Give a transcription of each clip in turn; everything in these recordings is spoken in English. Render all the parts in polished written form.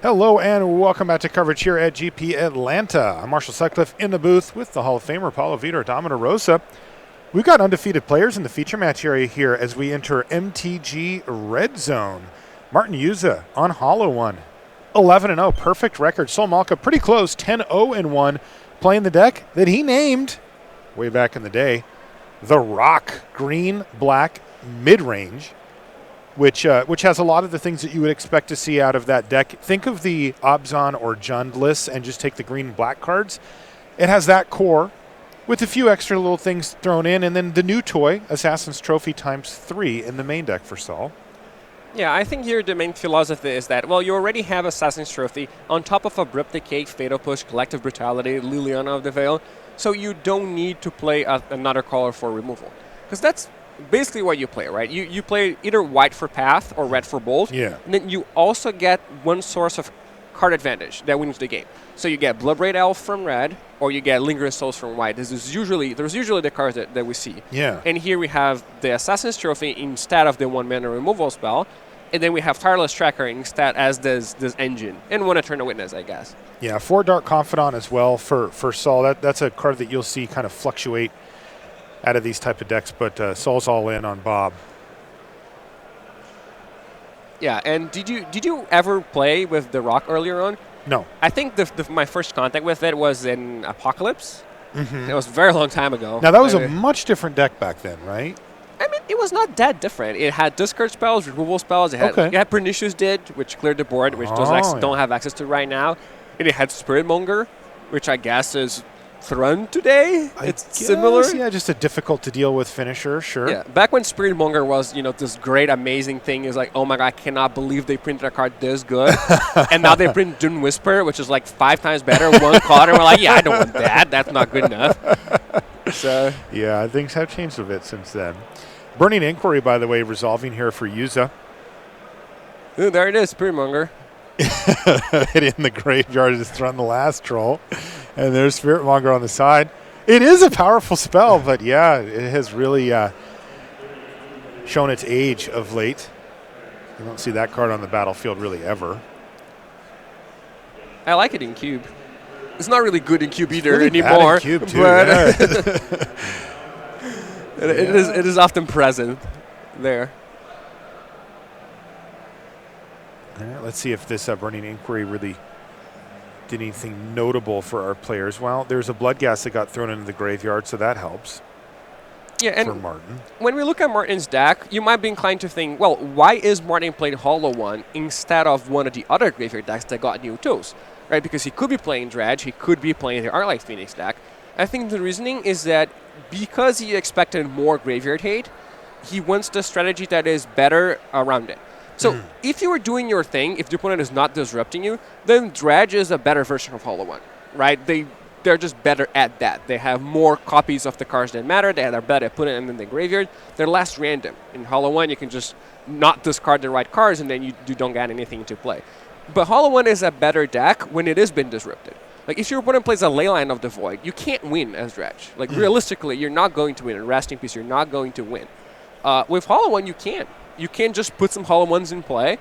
Hello and welcome back to coverage here at GP Atlanta. I'm Marshall Sutcliffe in the booth with the Hall of Famer Paulo Vitor, Domino Rosa. We've got undefeated players in the feature match area here as we enter MTG Red Zone. Martin Juza on Hollow One, 11-0, perfect record. Sol Malka pretty close, 10-0-1, playing the deck that he named way back in the day, the Rock Green Black Mid-Range. Which has a lot of the things that you would expect to see out of that deck. Think of the Abzan or Jund lists and just take the green and black cards. It has that core with a few extra little things thrown in, and then the new toy, Assassin's Trophy ×3 in the main deck for Sol. Yeah, I think here the main philosophy is that, well, you already have Assassin's Trophy on top of Abrupt Decay, Fatal Push, Collective Brutality, Liliana of the Veil, so you don't need to play another color for removal. Because that's basically what you play, right? You play either white for Path or red for Bolt. Yeah. And then you also get one source of card advantage that wins the game. So you get Bloodbraid Elf from red, or you get Lingering Souls from white. There's usually the cards that we see. Yeah. And here we have the Assassin's Trophy instead of the 1-mana removal spell. And then we have Tireless Tracker instead as this engine. And one Eternal Witness, I guess. Yeah, 4 Dark Confidant as well for Sol. That's a card that you'll see kind of fluctuate out of these type of decks, but Sol's all in on Bob. Yeah, and did you ever play with the Rock earlier on? No. I think my first contact with it was in Apocalypse. Mm-hmm. It was a very long time ago. Now, that was a much different deck back then, right? I mean, it was not that different. It had discard spells, removal spells. It had Pernicious Did, which cleared the board, which don't have access to right now. And it had Spiritmonger, which I guess is Thrun today. It's similar. Yeah, just a difficult to deal with finisher, sure. Yeah, back when Spiritmonger was, this great, amazing thing, is like, oh my god, I cannot believe they printed a card this good. And now they print Dune Whisper, which is like 5 times better, one card, and we're like, yeah, I don't want that. That's not good enough. So yeah, things have changed a bit since then. Burning Inquiry, by the way, resolving here for Juza. Ooh, there it is, Spiritmonger. Hit in the graveyard, just throwing the last troll. And there's Spiritmonger on the side. It is a powerful spell, but yeah, it has really shown its age of late. You don't see that card on the battlefield really ever. I like it in Cube. It's not really good in Cube either really anymore. Bad in Cube too, but yeah. it is often present there. All right, let's see if this Burning Inquiry really did anything notable for our players. Well, there's a Bloodghast that got thrown into the graveyard, so that helps. Yeah, and for Martin. When we look at Martin's deck, you might be inclined to think, well, why is Martin playing Hollow One instead of one of the other graveyard decks that got new tools? Right, because he could be playing Dredge, he could be playing the Arclight Phoenix deck. I think the reasoning is that because he expected more graveyard hate, he wants the strategy that is better around it. So if you were doing your thing, if the opponent is not disrupting you, then Dredge is a better version of Hollow One, right? They're just better at that. They have more copies of the cards that matter. They are better at putting them in the graveyard. They're less random. In Hollow One, you can just not discard the right cards, and then you don't get anything to play. But Hollow One is a better deck when it has been disrupted. Like, if your opponent plays a Leyline of the Void, you can't win as Dredge. Like, realistically, you're not going to win. And Rest in Peace, you're not going to win. With Hollow One, you can. You can just put some Hollow Ones in play.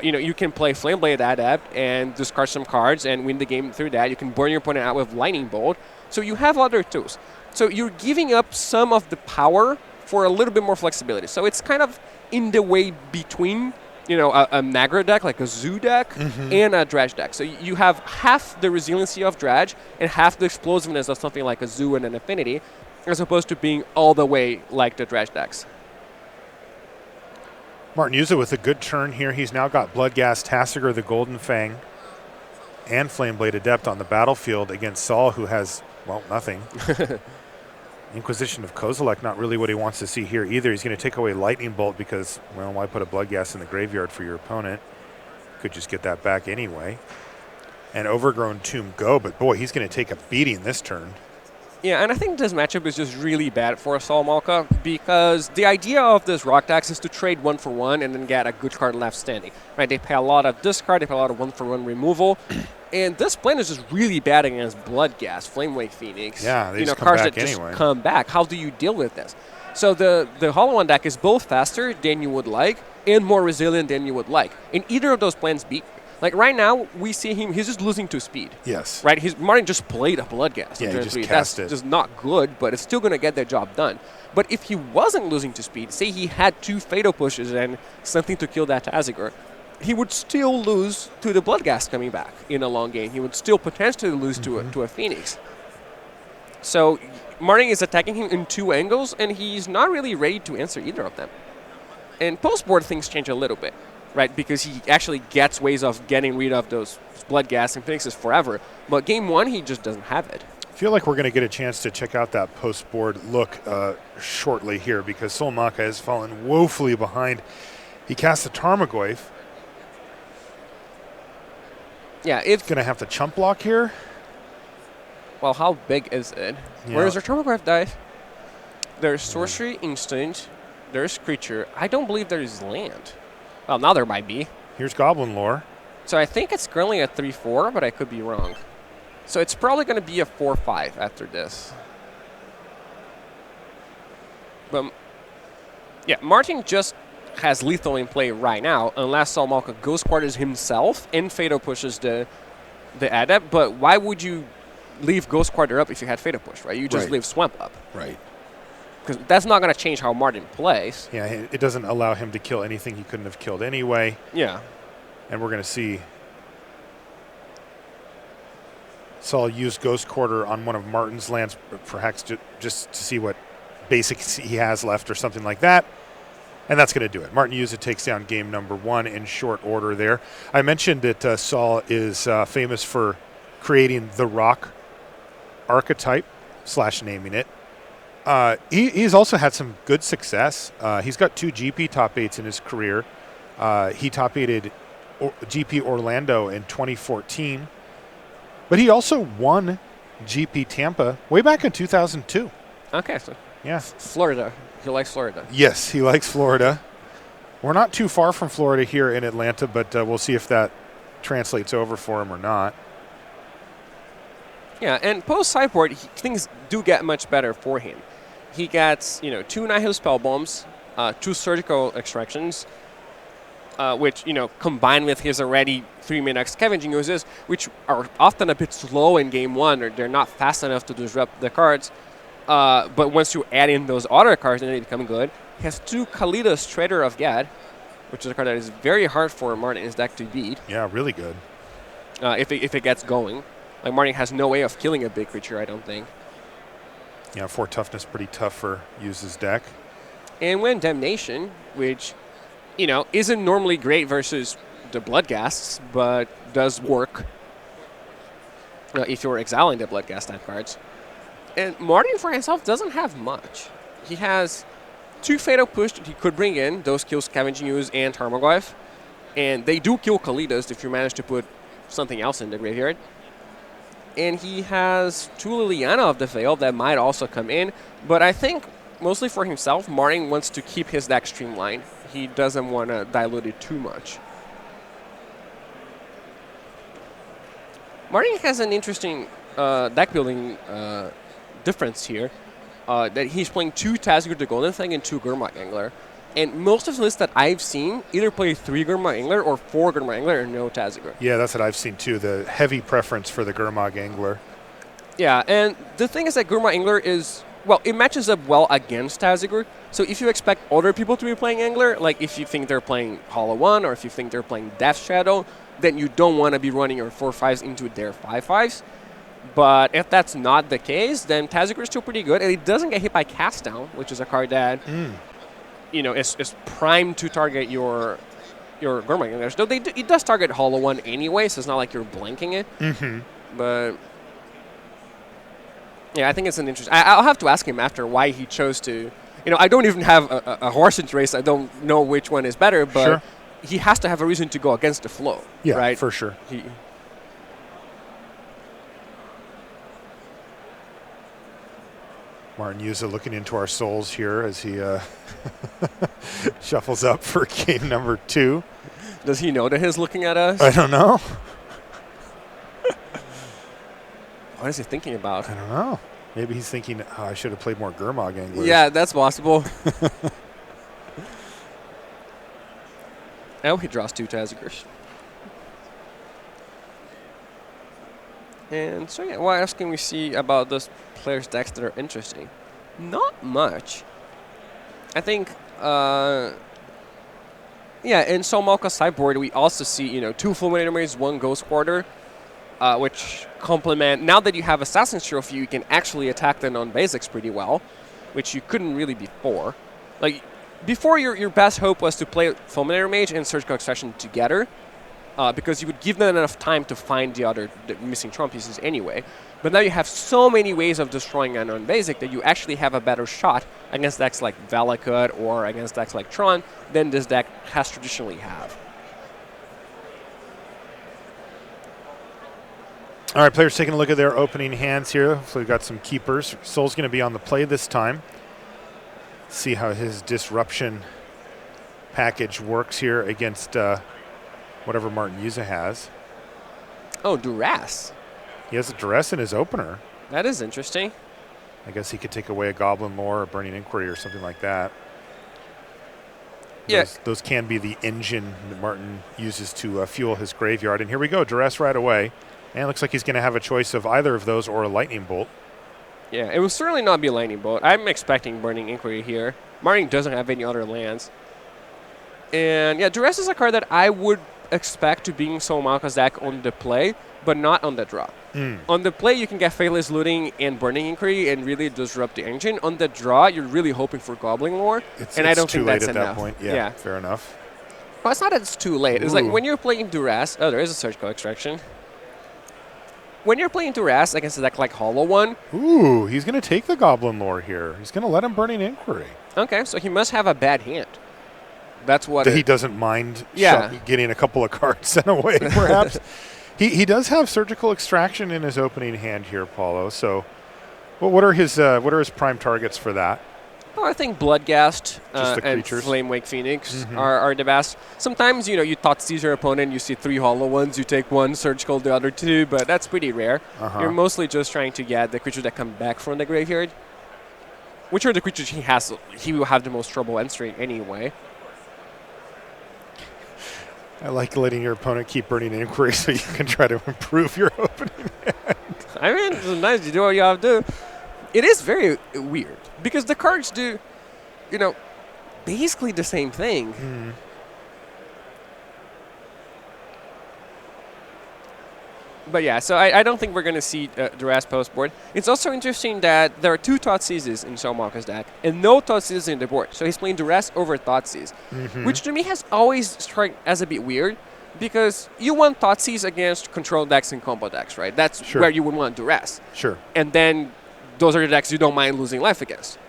You can play Flameblade Adept and discard some cards and win the game through that. You can burn your opponent out with Lightning Bolt. So you have other tools. So you're giving up some of the power for a little bit more flexibility. So it's kind of in the way between, a Nagra deck, like a Zoo deck, and a Dredge deck. So you have half the resiliency of Dredge and half the explosiveness of something like a Zoo and an Affinity, as opposed to being all the way like the Dredge decks. Martin Juza with a good turn here. He's now got Bloodghast, Tasigur, the Golden Fang, and Flameblade Adept on the battlefield against Sol, who has, well, nothing. Inquisition of Kozilek, not really what he wants to see here either. He's going to take away Lightning Bolt because, well, why put a Bloodghast in the graveyard for your opponent? Could just get that back anyway. And Overgrown Tomb go, but boy, he's going to take a beating this turn. Yeah, and I think this matchup is just really bad for Sol Malka because the idea of this Rock decks is to trade 1-for-1 and then get a good card left standing. Right? They pay a lot of discard, they pay a lot of 1-for-1 removal. And this plan is just really bad against Bloodghast, Flamewake Phoenix. Yeah, they just come cards back that anyway. just come back. How do you deal with this? So the Hollow One deck is both faster than you would like and more resilient than you would like. And either of those plans beat. Like right now, we see him, he's just losing to speed. Yes. Right? Martin just played a Bloodghast. Yeah, in he turn just 3. cast That's it. just not good, but it's still going to get the job done. But if he wasn't losing to speed, say he had 2 Fatal Pushes and something to kill that Tazigor, he would still lose to the Bloodghast coming back in a long game. He would still potentially lose to a Phoenix. So Martin is attacking him in 2 angles, and he's not really ready to answer either of them. And post-board, things change a little bit, right? Because he actually gets ways of getting rid of those Bloodghast and Phoenixes forever. But game 1, he just doesn't have it. I feel like we're going to get a chance to check out that post-board look shortly here because Solmaka has fallen woefully behind. He casts a Tarmogoyf. Yeah, it's Going to have to chump block here. well, how big is it? Yeah. Where is our Tarmogoyf die? There's Sorcery, Instinct. There's Creature. I don't believe there is land. Well, now there might be. Here's Goblin Lore. So I think it's currently a 3-4, but I could be wrong. So it's probably going to be a 4-5 after this. But yeah, Martin just has lethal in play right now, unless Solmaka Ghost Quarters himself and Fatal pushes the Adept. But why would you leave Ghost Quarter up if you had Fatal Push, right? You just Right. leave Swamp up. Right. Because that's not going to change how Martin plays. Yeah, it doesn't allow him to kill anything he couldn't have killed anyway. Yeah. And we're going to see Saul use Ghost Quarter on one of Martin's lands, perhaps just to see what basics he has left or something like that. And that's going to do it. Martin Yuza takes down game number 1 in short order there. I mentioned that Saul is famous for creating the rock archetype / naming it. He's also had some good success. He's got 2 GP top 8s in his career. He top 8'd GP Orlando in 2014. But he also won GP Tampa way back in 2002. Okay, so Yeah. Florida. He likes Florida. Yes, he likes Florida. We're not too far from Florida here in Atlanta, but we'll see if that translates over for him or not. Yeah, and post sideboard, things do get much better for him. He gets, 2 Nihil Spell Bombs, 2 Surgical Extractions, which, combined with his already 3-minute Scavenging Uses, which are often a bit slow in game 1, or they're not fast enough to disrupt the cards. But once you add in those other cards, then they become good. He has 2 Kalida's Trader of Gad, which is a card that is very hard for Martin's deck to beat. Yeah, really good. If it gets going. Like, Martin has no way of killing a big creature, I don't think. Yeah, 4 toughness, pretty tough for Yuza's deck. And when Damnation, which, isn't normally great versus the Bloodghasts, but does work if you're exiling the Bloodghast type cards. And Martin for himself doesn't have much. He has 2 Fatal Push that he could bring in. Those kill Scavenging Ooze and Tarmogoyf. And they do kill Kalidas if you manage to put something else in the graveyard. And he has 2 Liliana of the Veil that might also come in. But I think, mostly for himself, Martin wants to keep his deck streamlined. He doesn't want to dilute it too much. Martin has an interesting deck building difference here. That he's playing 2 Tazigor the Golden Thing and 2 Gurmag Angler. And most of the lists that I've seen either play 3 Gurmag Angler or 4 Gurmag Angler and no Tazigor. Yeah, that's what I've seen too. The heavy preference for the Gurmag Angler. Yeah, and the thing is that Gurmag Angler is, well, it matches up well against Tazigor. So if you expect other people to be playing Angler, like if you think they're playing Hollow 1 or if you think they're playing Death Shadow, then you don't want to be running your 4/5s into their 5/5s. But if that's not the case, then Tazigor is still pretty good, and it doesn't get hit by Cast Down, which is a card that is primed to target your Gurmag Anglers. Though it does target Hollow 1 anyway, so it's not like you're blanking it. Mm-hmm. But yeah, I think it's an interesting. I'll have to ask him after why he chose to. I don't even have a horse in race. I don't know which one is better, but Sure. he has to have a reason to go against the flow. Yeah, right? for sure. Martin Yuza looking into our souls here as he shuffles up for game number 2. Does he know that he's looking at us? I don't know. What is he thinking about? I don't know. Maybe he's thinking, I should have played more Gurmag Anglers. Yeah, that's possible. Now he draws 2 Tazigors. And so yeah, what else can we see about those players' decks that are interesting? Not much. I think, in Soul Malka sideboard, we also see, 2 Fulminator Mages, 1 Ghost Quarter, which complement. Now that you have Assassin's Trophy, you can actually attack the non-basics pretty well, which you couldn't really before. Like, before your best hope was to play Fulminator Mage and Surgical Extraction together, because you would give them enough time to find the missing Tron pieces anyway. But now you have so many ways of destroying a non-basic that you actually have a better shot against decks like Valakut or against decks like Tron than this deck has traditionally have. All right, players taking a look at their opening hands here. So we've got some keepers. Soul's going to be on the play this time. See how his disruption package works here against whatever Martin Yuza has. Oh, Duress. He has a Duress in his opener. That is interesting. I guess he could take away a Goblin Lore or Burning Inquiry or something like that. Yeah. Those can be the engine that Martin uses to fuel his graveyard. And here we go, Duress right away. And it looks like he's going to have a choice of either of those or a Lightning Bolt. Yeah, it will certainly not be Lightning Bolt. I'm expecting Burning Inquiry here. Martin doesn't have any other lands. And yeah, Duress is a card that I would expect to be in Soul Malka's deck on the play, but not on the draw. On the play, you can get Faithless Looting and Burning Inquiry and really disrupt the engine. On the draw, you're really hoping for Goblin Lore, I don't think that's enough. that point. Yeah, fair enough. Well, it's not that it's too late. It's like when you're playing Duress. Oh, there is a Surgical Extraction. When you're playing Duress against a deck like Hollow One. Ooh, he's going to take the Goblin Lore here. He's going to let him Burning Inquiry. Okay, so he must have a bad hand. That's what he doesn't mind getting a couple of cards sent away, perhaps. He does have Surgical Extraction in his opening hand here, Paulo. So, what are his prime targets for that? Oh, I think Bloodghast and creatures. Flamewake Phoenix are the best. Sometimes, you thought seize your opponent, you see 3 Hollow Ones, you take 1 Surgical, the other 2, but that's pretty rare. You're mostly just trying to get the creatures that come back from the graveyard, which are the creatures he will have the most trouble answering anyway. I like letting your opponent keep Burning Inquiry so you can try to improve your opening hand. I mean, sometimes you do what you have to do. It is very weird because the cards do, basically the same thing. But yeah, so I don't think we're going to see Duress post board. It's also interesting that there are 2 Thoughtseizes in Soul Malka's deck and no Thoughtseizes in the board. So he's playing Duress over Thoughtseize, which to me has always struck as a bit weird because you want Thoughtseize against control decks and combo decks, right? That's where you would want Duress. Sure. And then those are the decks you don't mind losing life against.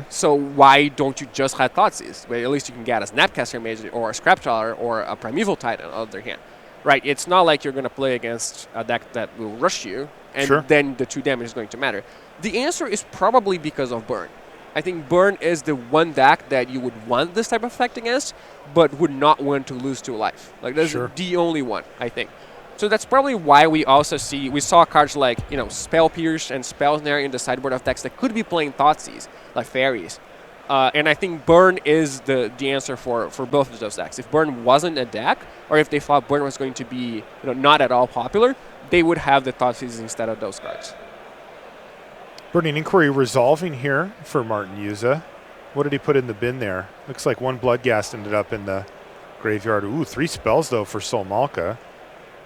So why don't you just have Thoughtseize? Well, at least you can get a Snapcaster Mage or a Scrapjaw or a Primeval Titan on the other hand. Right, it's not like you're going to play against a deck that will rush you, and then the 2 damage is going to matter. The answer is probably because of Burn. I think Burn is the one deck that you would want this type of effect against, but would not want to lose 2 life. Like, that's the only one, I think. So that's probably why we saw cards like, Spell Pierce and Spell Snare in the sideboard of decks that could be playing Thoughtseize, like Fairies. And I think Burn is the answer for both of those decks. If Burn wasn't a deck, or if they thought Burn was going to be not at all popular, they would have the Thoughtseize instead of those cards. Burning Inquiry resolving here for Martin Yuza. What did he put in the bin there? Looks like 1 Bloodghast ended up in the graveyard. Ooh, 3 spells, though, for Soul Malka.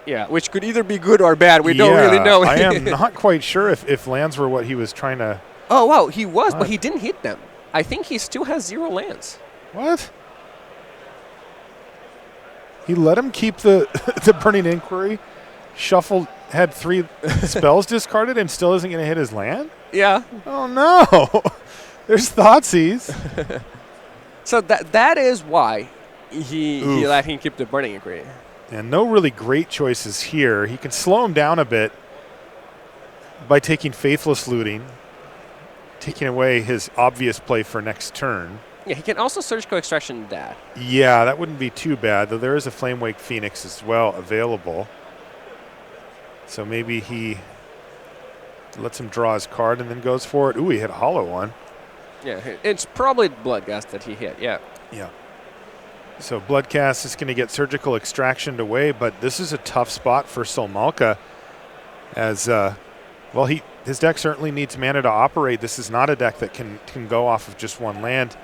Yeah, which could either be good or bad. We don't really know. I am not quite sure if lands were what he was trying to... Oh, wow, he was, but he didn't hit them. I think he still has 0 lands. What? He let him keep the Burning Inquiry, had 3 spells discarded, and still isn't going to hit his land? Yeah. Oh, no. There's Thoughtseize. So that is why he let him keep the Burning Inquiry. And no really great choices here. He can slow him down a bit by taking Faithless Looting, taking away his obvious play for next turn. Yeah, he can also Surgical Extraction that. Yeah, that wouldn't be too bad, though there is a Flamewake Phoenix as well available. So maybe he lets him draw his card and then goes for it. Ooh, he hit a Hollow One. Yeah, it's probably Bloodghast that he hit, yeah. Yeah. So Bloodghast is going to get Surgical Extraction away, but this is a tough spot for Soul Malka. As well, his deck certainly needs mana to operate. This is not a deck that can go off of just one land,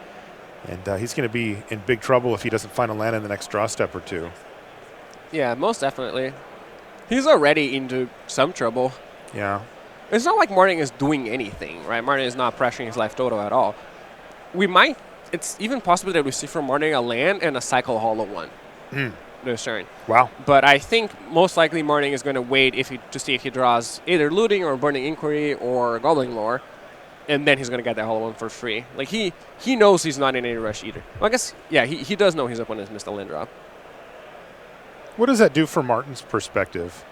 and he's going to be in big trouble if he doesn't find a land in the next draw step or two. Yeah, most definitely. He's already into some trouble. Yeah. It's not like Martin is doing anything, right? Martin is not pressuring his life total at all. It's even possible that we see from Martin a land and a cycle hollow one this turn. Wow. But I think most likely Martin is going to wait to see if he draws either Looting or Burning Inquiry or Goblin Lore, and then he's going to get that hollow one for free. Like, he knows he's not in any rush either. Well, I guess, yeah, he does know his opponent missed a land drop. What does that do from Martin's perspective?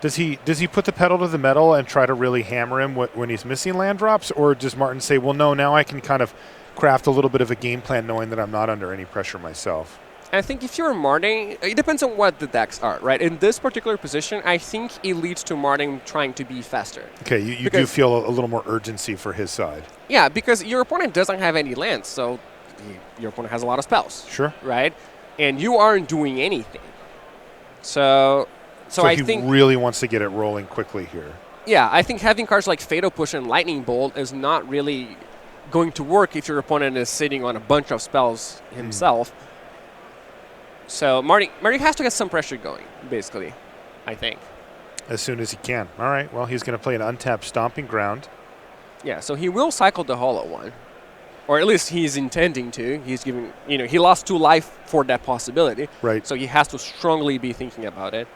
Does he put the pedal to the metal and try to really hammer him when he's missing land drops, or does Martin say, well, no, now I can kind of craft a little bit of a game plan knowing that I'm not under any pressure myself? I think if you're Martin, it depends on what the decks are, right? In this particular position, I think it leads to Martin trying to be faster. Okay, you do feel a little more urgency for his side. Yeah, because your opponent doesn't have any lands, so your opponent has a lot of spells. Sure. Right? And you aren't doing anything. So I think he really wants to get it rolling quickly here. Yeah, I think having cards like Fatal Push and Lightning Bolt is not really going to work if your opponent is sitting on a bunch of spells himself. So Marty has to get some pressure going, basically, I think. As soon as he can. All right, well, he's going to play an untapped Stomping Ground. Yeah, so he will cycle the hollow one. Or at least he's intending to. He's giving, he lost 2 life for that possibility. Right. So he has to strongly be thinking about it.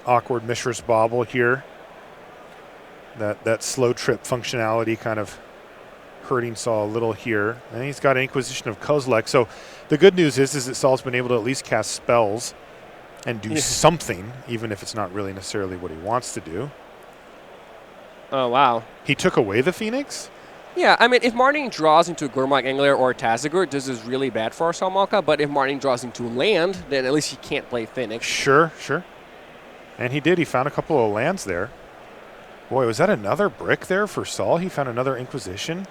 Awkward Mishra's Bauble here. That slow trip functionality kind of hurting Saul a little here. And he's got an Inquisition of Kozilek. So the good news is that Saul's been able to at least cast spells and do something, even if it's not really necessarily what he wants to do. Oh, wow. He took away the Phoenix? Yeah, I mean, if Martin draws into Gurmag Angler or Tazagor, this is really bad for Saul Malka. But if Martin draws into land, then at least he can't play Phoenix. Sure. And he did. He found a couple of lands there. Boy, was that another brick there for Saul? He found another Inquisition.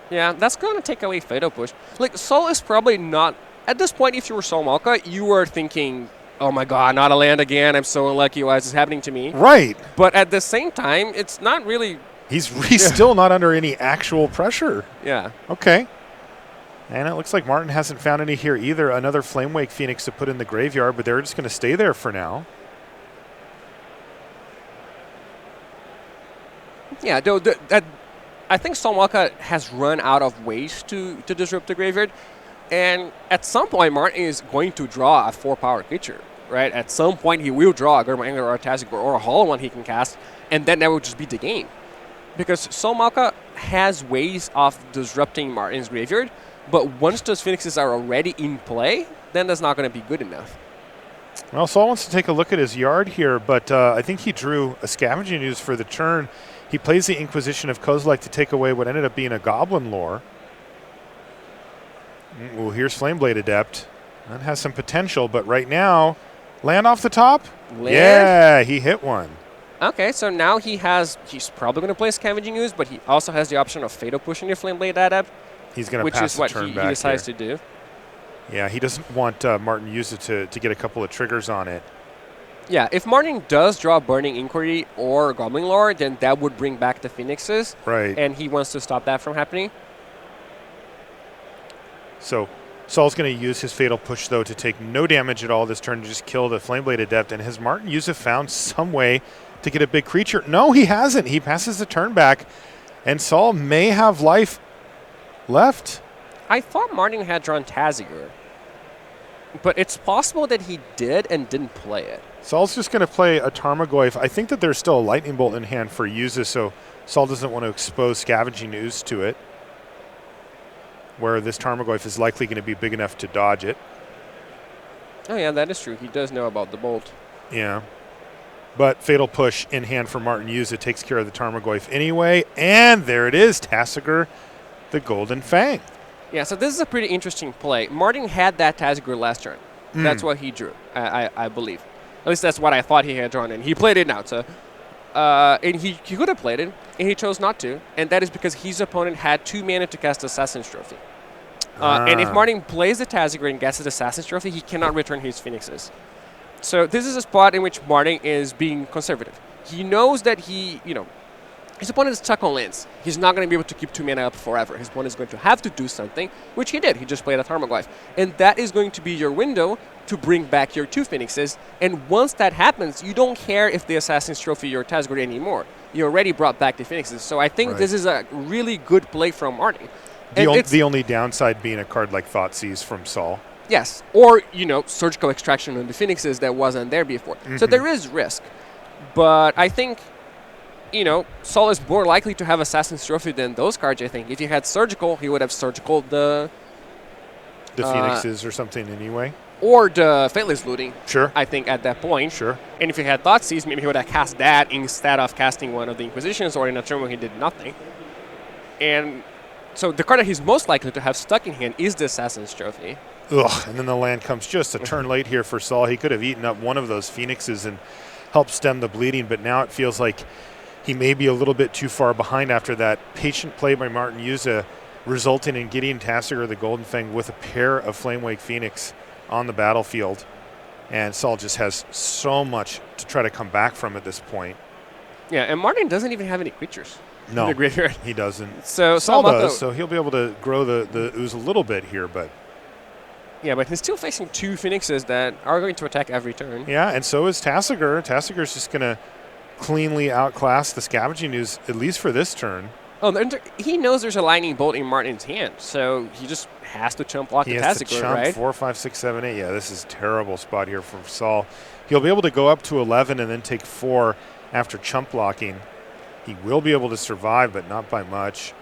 Yeah, that's going to take away Fatal Push. Like, Saul is probably not... At this point, if you were Saul Malka, you were thinking, oh my god, not a land again. I'm so unlucky. Why is this happening to me? Right. But at the same time, it's not really... He's still not under any actual pressure. Yeah. Okay. And it looks like Martin hasn't found any here either. Another Flamewake Phoenix to put in the graveyard, but they're just going to stay there for now. Yeah, I think Saul Malka has run out of ways to disrupt the graveyard. And at some point, Martin is going to draw a 4-power creature, right? At some point, he will draw a Gurmag Angler or a Tazagor or a Hollow one he can cast, and then that will just be the game. Because Saul Malka has ways of disrupting Martin's graveyard, but once those Phoenixes are already in play, then that's not going to be good enough. Well, Saul wants to take a look at his yard here, but I think he drew a Scavenging Ooze for the turn. He plays the Inquisition of Kozilek to take away what ended up being a Goblin Lore. Well, here's Flameblade Adept. That has some potential, but right now, land off the top? Land? Yeah, he hit one. Okay, so now he's probably going to play Scavenging Ooze, but he also has the option of Fatal Pushing your Flameblade Adept. He's going to pass the turn back, which is what he decides to do. Yeah, he doesn't want Martin Yuza to get a couple of triggers on it. Yeah, if Martin does draw Burning Inquiry or Goblin Lore, then that would bring back the Phoenixes. Right. And he wants to stop that from happening. So Saul's going to use his Fatal Push, though, to take no damage at all this turn to just kill the Flameblade Adept. And has Martin Yuza found some way to get a big creature? No, he hasn't. He passes the turn back, and Saul may have life left. I thought Martin had drawn Tazagor, but it's possible that he did and didn't play it. Saul's just going to play a Tarmogoyf. I think that there's still a Lightning Bolt in hand for Yuza, so Saul doesn't want to expose Scavenging Ooze to it, where this Tarmogoyf is likely going to be big enough to dodge it. Oh, yeah, that is true. He does know about the Bolt. Yeah. But Fatal Push in hand for Martin Yuza takes care of the Tarmogoyf anyway, and there it is, Tasigur, the Golden Fang. Yeah, so this is a pretty interesting play. Martin had that Tasigur last turn. That's what he drew, I believe. At least that's what I thought he had drawn, and he played it now. So, and he could have played it, and he chose not to, and that is because his opponent had 2 mana to cast Assassin's Trophy. And if Martin plays the Tasigur and gets his Assassin's Trophy, he cannot return his Phoenixes. So this is a spot in which Martin is being conservative. He knows that his opponent is stuck on lands. He's not going to be able to keep 2 mana up forever. His opponent is going to have to do something, which he did. He just played a Tarmogoyf. And that is going to be your window to bring back your 2 Phoenixes. And once that happens, you don't care if the Assassin's Trophy or Tazgord anymore. You already brought back the Phoenixes. So I think this is a really good play from Martin. The only downside being a card like Thoughtseize from Sol. Yes, or, surgical extraction on the Phoenixes that wasn't there before. So there is risk. But I think, Sol is more likely to have Assassin's Trophy than those cards, I think. If he had surgical, he would have surgical the Phoenixes or something anyway. Or the Fateless Looting. Sure. I think at that point. Sure. And if he had Thoughtseize, maybe he would have cast that instead of casting one of the Inquisitions, or in a turn when he did nothing. And so the card that he's most likely to have stuck in hand is the Assassin's Trophy. Ugh, and then the land comes just a turn late here for Sol. He could have eaten up one of those Phoenixes and helped stem the bleeding, but now it feels like he may be a little bit too far behind after that patient play by Martin Yuza, resulting in getting Tasigur the Golden Fang with a pair of Flamewake Phoenix on the battlefield. And Sol just has so much to try to come back from at this point. Yeah, and Martin doesn't even have any creatures. No, in the graveyard. He doesn't. So Sol does, so he'll be able to grow the ooze a little bit here, but... Yeah, but he's still facing 2 Phoenixes that are going to attack every turn. Yeah, and so is Tasigur. Tasigur's just going to cleanly outclass the Scavenging Ooze, at least for this turn. Oh, he knows there's a Lightning Bolt in Martin's hand, so he just has to chump block the Tasigur, right? He has to chump 4, 5, 6, 7, 8. Yeah, this is a terrible spot here for Sol. He'll be able to go up to 11 and then take 4 after chump blocking. He will be able to survive, but not by much.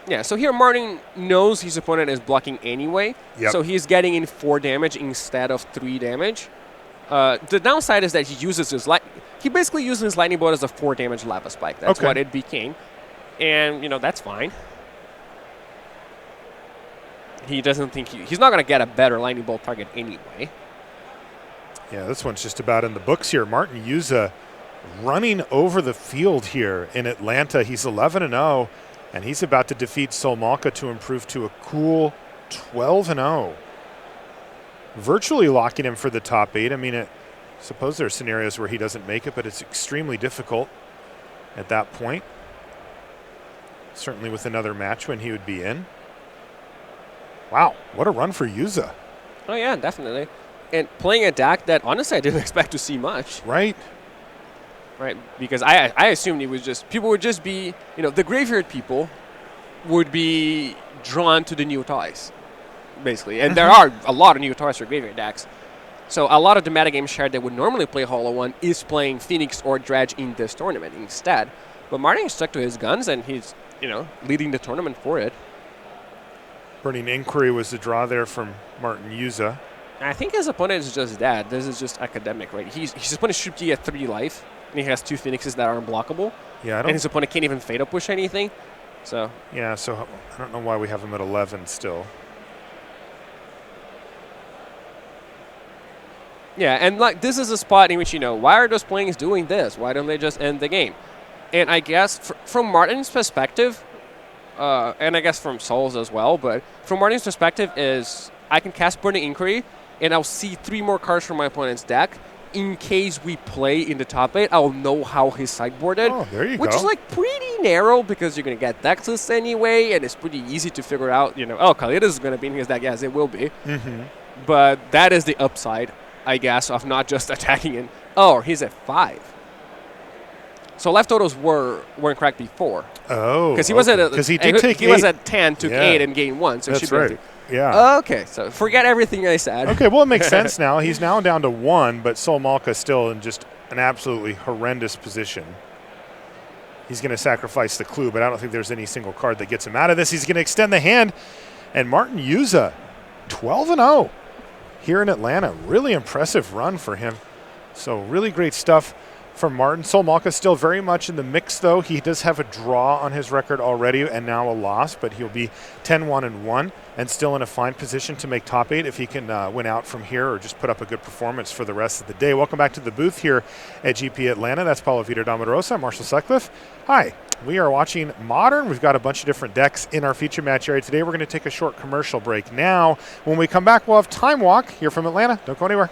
Yeah, so here Martin knows his opponent is blocking anyway, so he's getting in 4 damage instead of 3 damage. The downside is that he basically uses his Lightning Bolt as a 4 damage Lava Spike. That's what it became. And, that's fine. He doesn't think he's not going to get a better Lightning Bolt target anyway. Yeah, this one's just about in the books here. Martin Yuza running over the field here in Atlanta. He's 11-0. And he's about to defeat Sol Malka to improve to a cool 12-0. Virtually locking him for the top 8. I mean, I suppose there are scenarios where he doesn't make it, but it's extremely difficult at that point. Certainly with another match when he would be in. Wow, what a run for Yuza. Oh, yeah, definitely. And playing a deck that, honestly, I didn't expect to see much. Right. Right, because I assumed people would just be, the graveyard people would be drawn to the new toys, basically. And there are a lot of new toys for graveyard decks. So a lot of the metagame shard that would normally play Hollow One is playing Phoenix or Dredge in this tournament instead. But Martin stuck to his guns, and he's, leading the tournament for it. Burning Inquiry was the draw there from Martin Yuza. I think his opponent is just dead. This is just academic, right? His opponent should be at 3 life. And he has 2 Phoenixes that are unblockable. Yeah, and his opponent can't even Fatal Push anything. So. Yeah, so I don't know why we have him at 11 still. Yeah, and this is a spot in which, why are those players doing this? Why don't they just end the game? And I guess from Martin's perspective, and I guess from Sol's as well, but from Martin's perspective is I can cast Burning Inquiry, and I'll see 3 more cards from my opponent's deck. In case we play in the top 8, I'll know how he's sideboarded. Oh, there you go. Which is pretty narrow because you're going to get deck lists anyway, and it's pretty easy to figure out, Kalidas is going to be in his deck. Yes, it will be. Mm-hmm. But that is the upside, I guess, of not just attacking in. Oh, he's at 5. So left totals weren't correct before. Oh, because he was he was at 10, took 8, and gained 1. So that's right. Yeah. Okay, so forget everything I said. Okay, well, it makes sense now. He's now down to 1, but Sol Malka still in just an absolutely horrendous position. He's going to sacrifice the clue, but I don't think there's any single card that gets him out of this. He's going to extend the hand, and Martin Yuza, 12-0 here in Atlanta. Really impressive run for him. So really great stuff from Martin. Sol Malka still very much in the mix, though. He does have a draw on his record already and now a loss, but he'll be 10-1-1 and still in a fine position to make top 8 if he can win out from here or just put up a good performance for the rest of the day. Welcome back to the booth here at GP Atlanta. That's Paulo Vitor Damarosa. I'm Marshall Sutcliffe. Hi. We are watching Modern. We've got a bunch of different decks in our feature match area today. We're going to take a short commercial break now. When we come back, we'll have Time Walk here from Atlanta. Don't go anywhere.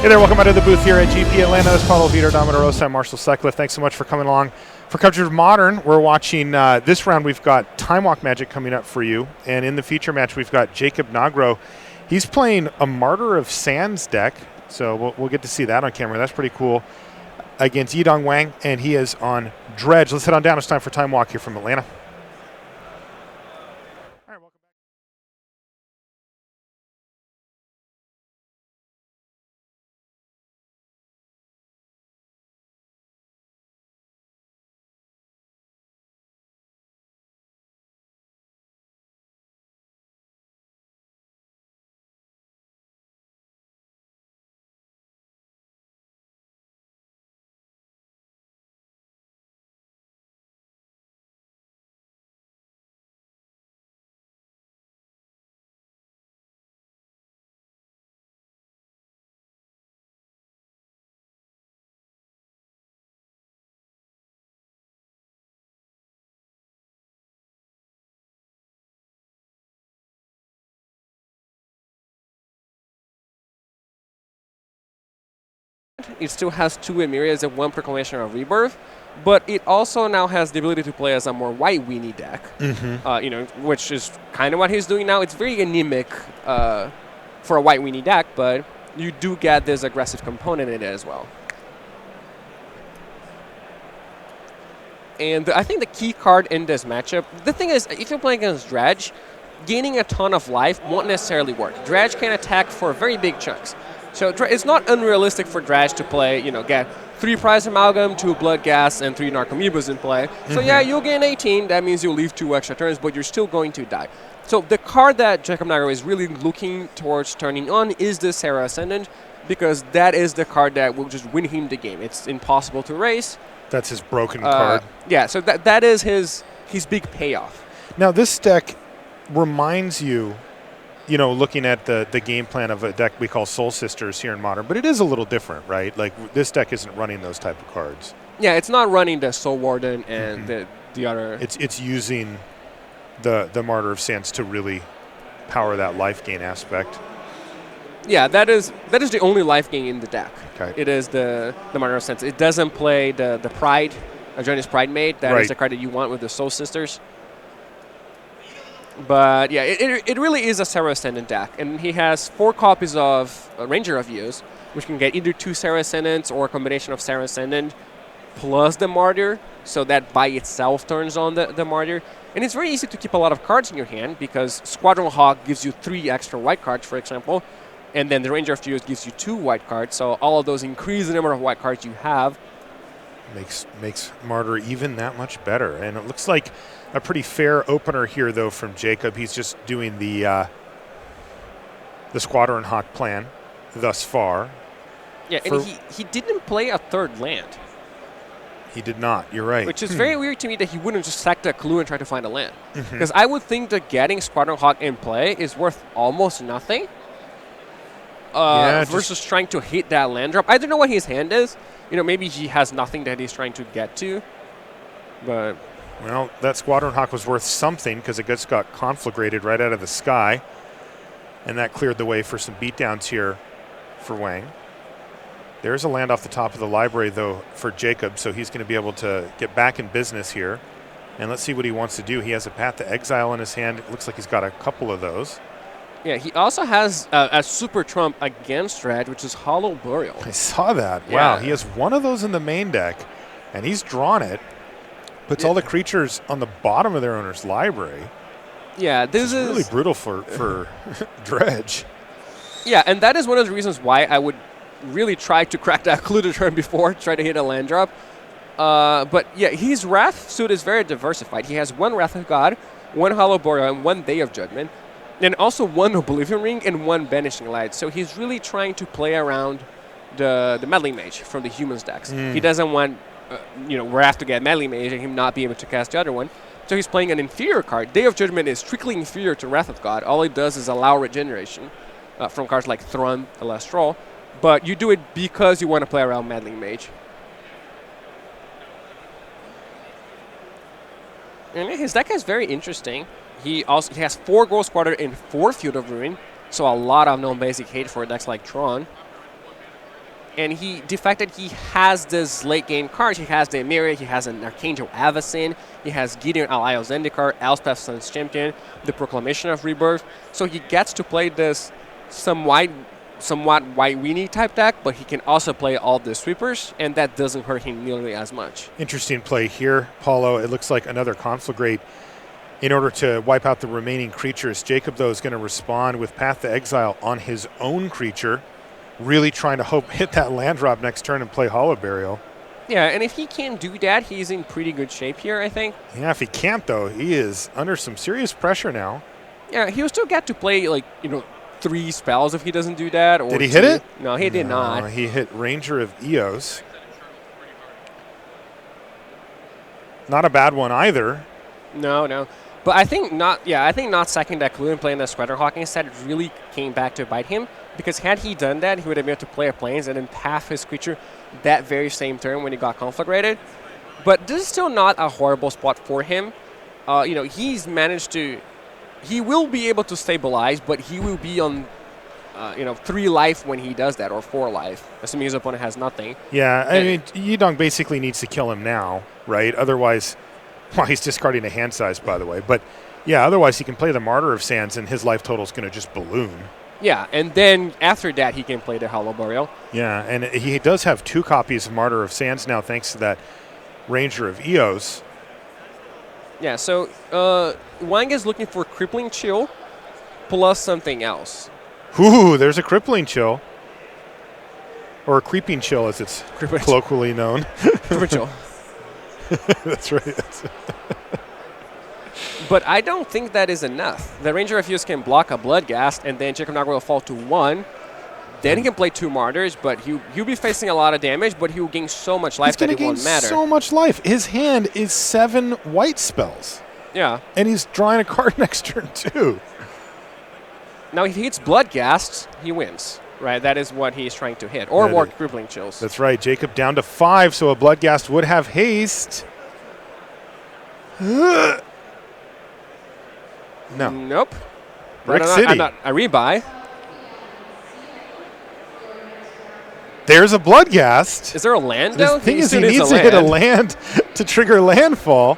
Hey there, welcome back to the booth here at GP Atlanta. It's Paulo Vitor, Dominic Rosa. I'm Marshall Sutcliffe. Thanks so much for coming along. For coverage of Modern, we're watching this round. We've got Time Walk Magic coming up for you. And in the feature match, we've got Jacob Nagro. He's playing a Martyr of Sands deck. So we'll get to see that on camera. That's pretty cool. Against Yidong Wang, and he is on Dredge. Let's head on down. It's time for Time Walk here from Atlanta. It still has 2 Emirias and 1 Proclamation of Rebirth, but it also now has the ability to play as a more white weenie deck, which is kind of what he's doing now. It's very anemic for a white weenie deck, but you do get this aggressive component in it as well. And I think the key card in this matchup, the thing is, if you're playing against Dredge, gaining a ton of life won't necessarily work. Dredge can attack for very big chunks. So it's not unrealistic for Dredge to play, get 3 Prize Amalgam, 2 Blood Gas, and 3 Narcomoebas in play. So yeah, you'll gain 18. That means you'll leave 2 extra turns, but you're still going to die. So the card that Jacob Nagro is really looking towards turning on is the Serra Ascendant, because that is the card that will just win him the game. It's impossible to race. That's his broken card. Yeah, so that is his big payoff. Now this deck reminds you, looking at the game plan of a deck we call Soul Sisters here in Modern, but it is a little different, right? Like this deck isn't running those type of cards. Yeah, it's not running the Soul Warden and the other. It's using the Martyr of Sands to really power that life gain aspect. Yeah, that is the only life gain in the deck. Okay. It is the Martyr of Sands. It doesn't play the Pride, Jonas Pride Mate. That is the card that you want with the Soul Sisters. But yeah, it really is a Serra Ascendant deck, and he has 4 copies of Ranger of Views, which can get either 2 Serra Ascendants or a combination of Serra Ascendant plus the Martyr, so that by itself turns on the Martyr. And it's very easy to keep a lot of cards in your hand, because Squadron Hawk gives you 3 extra white cards, for example, and then the Ranger of Views gives you 2 white cards, so all of those increase the number of white cards you have. Makes Martyr even that much better, and it looks like a pretty fair opener here, though, from Jacob. He's just doing the Squadron Hawk plan thus far. Yeah, and he didn't play a 3rd land. He did not. You're right. Which is very weird to me that he wouldn't just sack that clue and try to find a land. Because I would think that getting Squadron Hawk in play is worth almost nothing versus trying to hit that land drop. I don't know what his hand is. Maybe he has nothing that he's trying to get to. But well, that Squadron Hawk was worth something, because it just got conflagrated right out of the sky. And that cleared the way for some beatdowns here for Wang. There's a land off the top of the library, though, for Jacob, so he's going to be able to get back in business here. And let's see what he wants to do. He has a Path to Exile in his hand. It looks like he's got a couple of those. Yeah, he also has a super trump against Dredge, which is Hollow Burial. I saw that. Yeah. Wow, he has one of those in the main deck, and he's drawn it. Puts all the creatures on the bottom of their owner's library. Yeah, this is really brutal for Dredge. Yeah, and that is one of the reasons why I would really try to crack that clue to turn before, try to hit a land drop. But yeah, his Wrath suit is very diversified. He has 1 Wrath of God, 1 Hollow Burial, and 1 Day of Judgment, and also 1 Oblivion Ring and 1 Banishing Light. So he's really trying to play around the Meddling Mage from the Humans decks. He doesn't want Wrath to get Meddling Mage and him not be able to cast the other one. So he's playing an inferior card. Day of Judgment is strictly inferior to Wrath of God. All it does is allow regeneration from cards like Thrum, Elastral. But you do it because you want to play around Meddling Mage. And his deck is very interesting. He has 4 Ghost Squadron and 4 Field of Ruin, so a lot of non-basic hate for decks like Tron. And the fact that he has this late game cards, he has the Emira, he has an Archangel Avacyn, he has Gideon Alaio Zendikar, Elspeth Sun's Champion, the Proclamation of Rebirth. So he gets to play this somewhat white weenie type deck, but he can also play all the sweepers, and that doesn't hurt him nearly as much. Interesting play here, Paulo. It looks like another Conflagrate in order to wipe out the remaining creatures. Jacob, though, is going to respond with Path to Exile on his own creature, really trying to hit that land drop next turn and play Hollow Burial. Yeah, and if he can do that, he's in pretty good shape here, I think. Yeah, if he can't, though, he is under some serious pressure now. Yeah, he'll still get to play, 3 spells if he doesn't do that. Or did he hit it? No, he did not. He hit Ranger of Eos. Not a bad one either. No. But I think not sacking that clue and playing the Sweaterhawk instead really came back to bite him. Because had he done that, he would have been able to play a Plains and then path his creature that very same turn when he got Conflagrated. But this is still not a horrible spot for him. He's managed to... He will be able to stabilize, but he will be on, 3 life when he does that, or 4 life, assuming his opponent has nothing. Yeah, I mean, Yidong basically needs to kill him now, right? Otherwise, he's discarding a hand size, by the way. But, yeah, otherwise he can play the Martyr of Sands, and his life total is going to just balloon. Yeah, and then after that, he can play the Hollow Burial. Yeah, and he does have 2 copies of Martyr of Sands now, thanks to that Ranger of Eos. Yeah, so Wang is looking for Crippling Chill plus something else. Ooh, there's a Crippling Chill. Or a Creeping Chill, as it's colloquially known. Crippling Chill. That's right. But I don't think that is enough. The Ranger of Eos can block a Bloodghast, and then Jacob Nagra will fall to 1. Then he can play 2 Martyrs, but he'll be facing a lot of damage, but he'll gain so much life that it won't matter. So much life. His hand is 7 white spells. Yeah. And he's drawing a card next turn, too. Now, if he hits Bloodghast, he wins, right? That is what he's trying to hit. Or more Crippling Chills. That's right. Jacob down to 5, so a Bloodghast would have haste. No. Nope. Brick City. I'm not a rebuy. There's a Bloodghast. Is there a land, though? The thing is, he needs to hit a land to trigger landfall.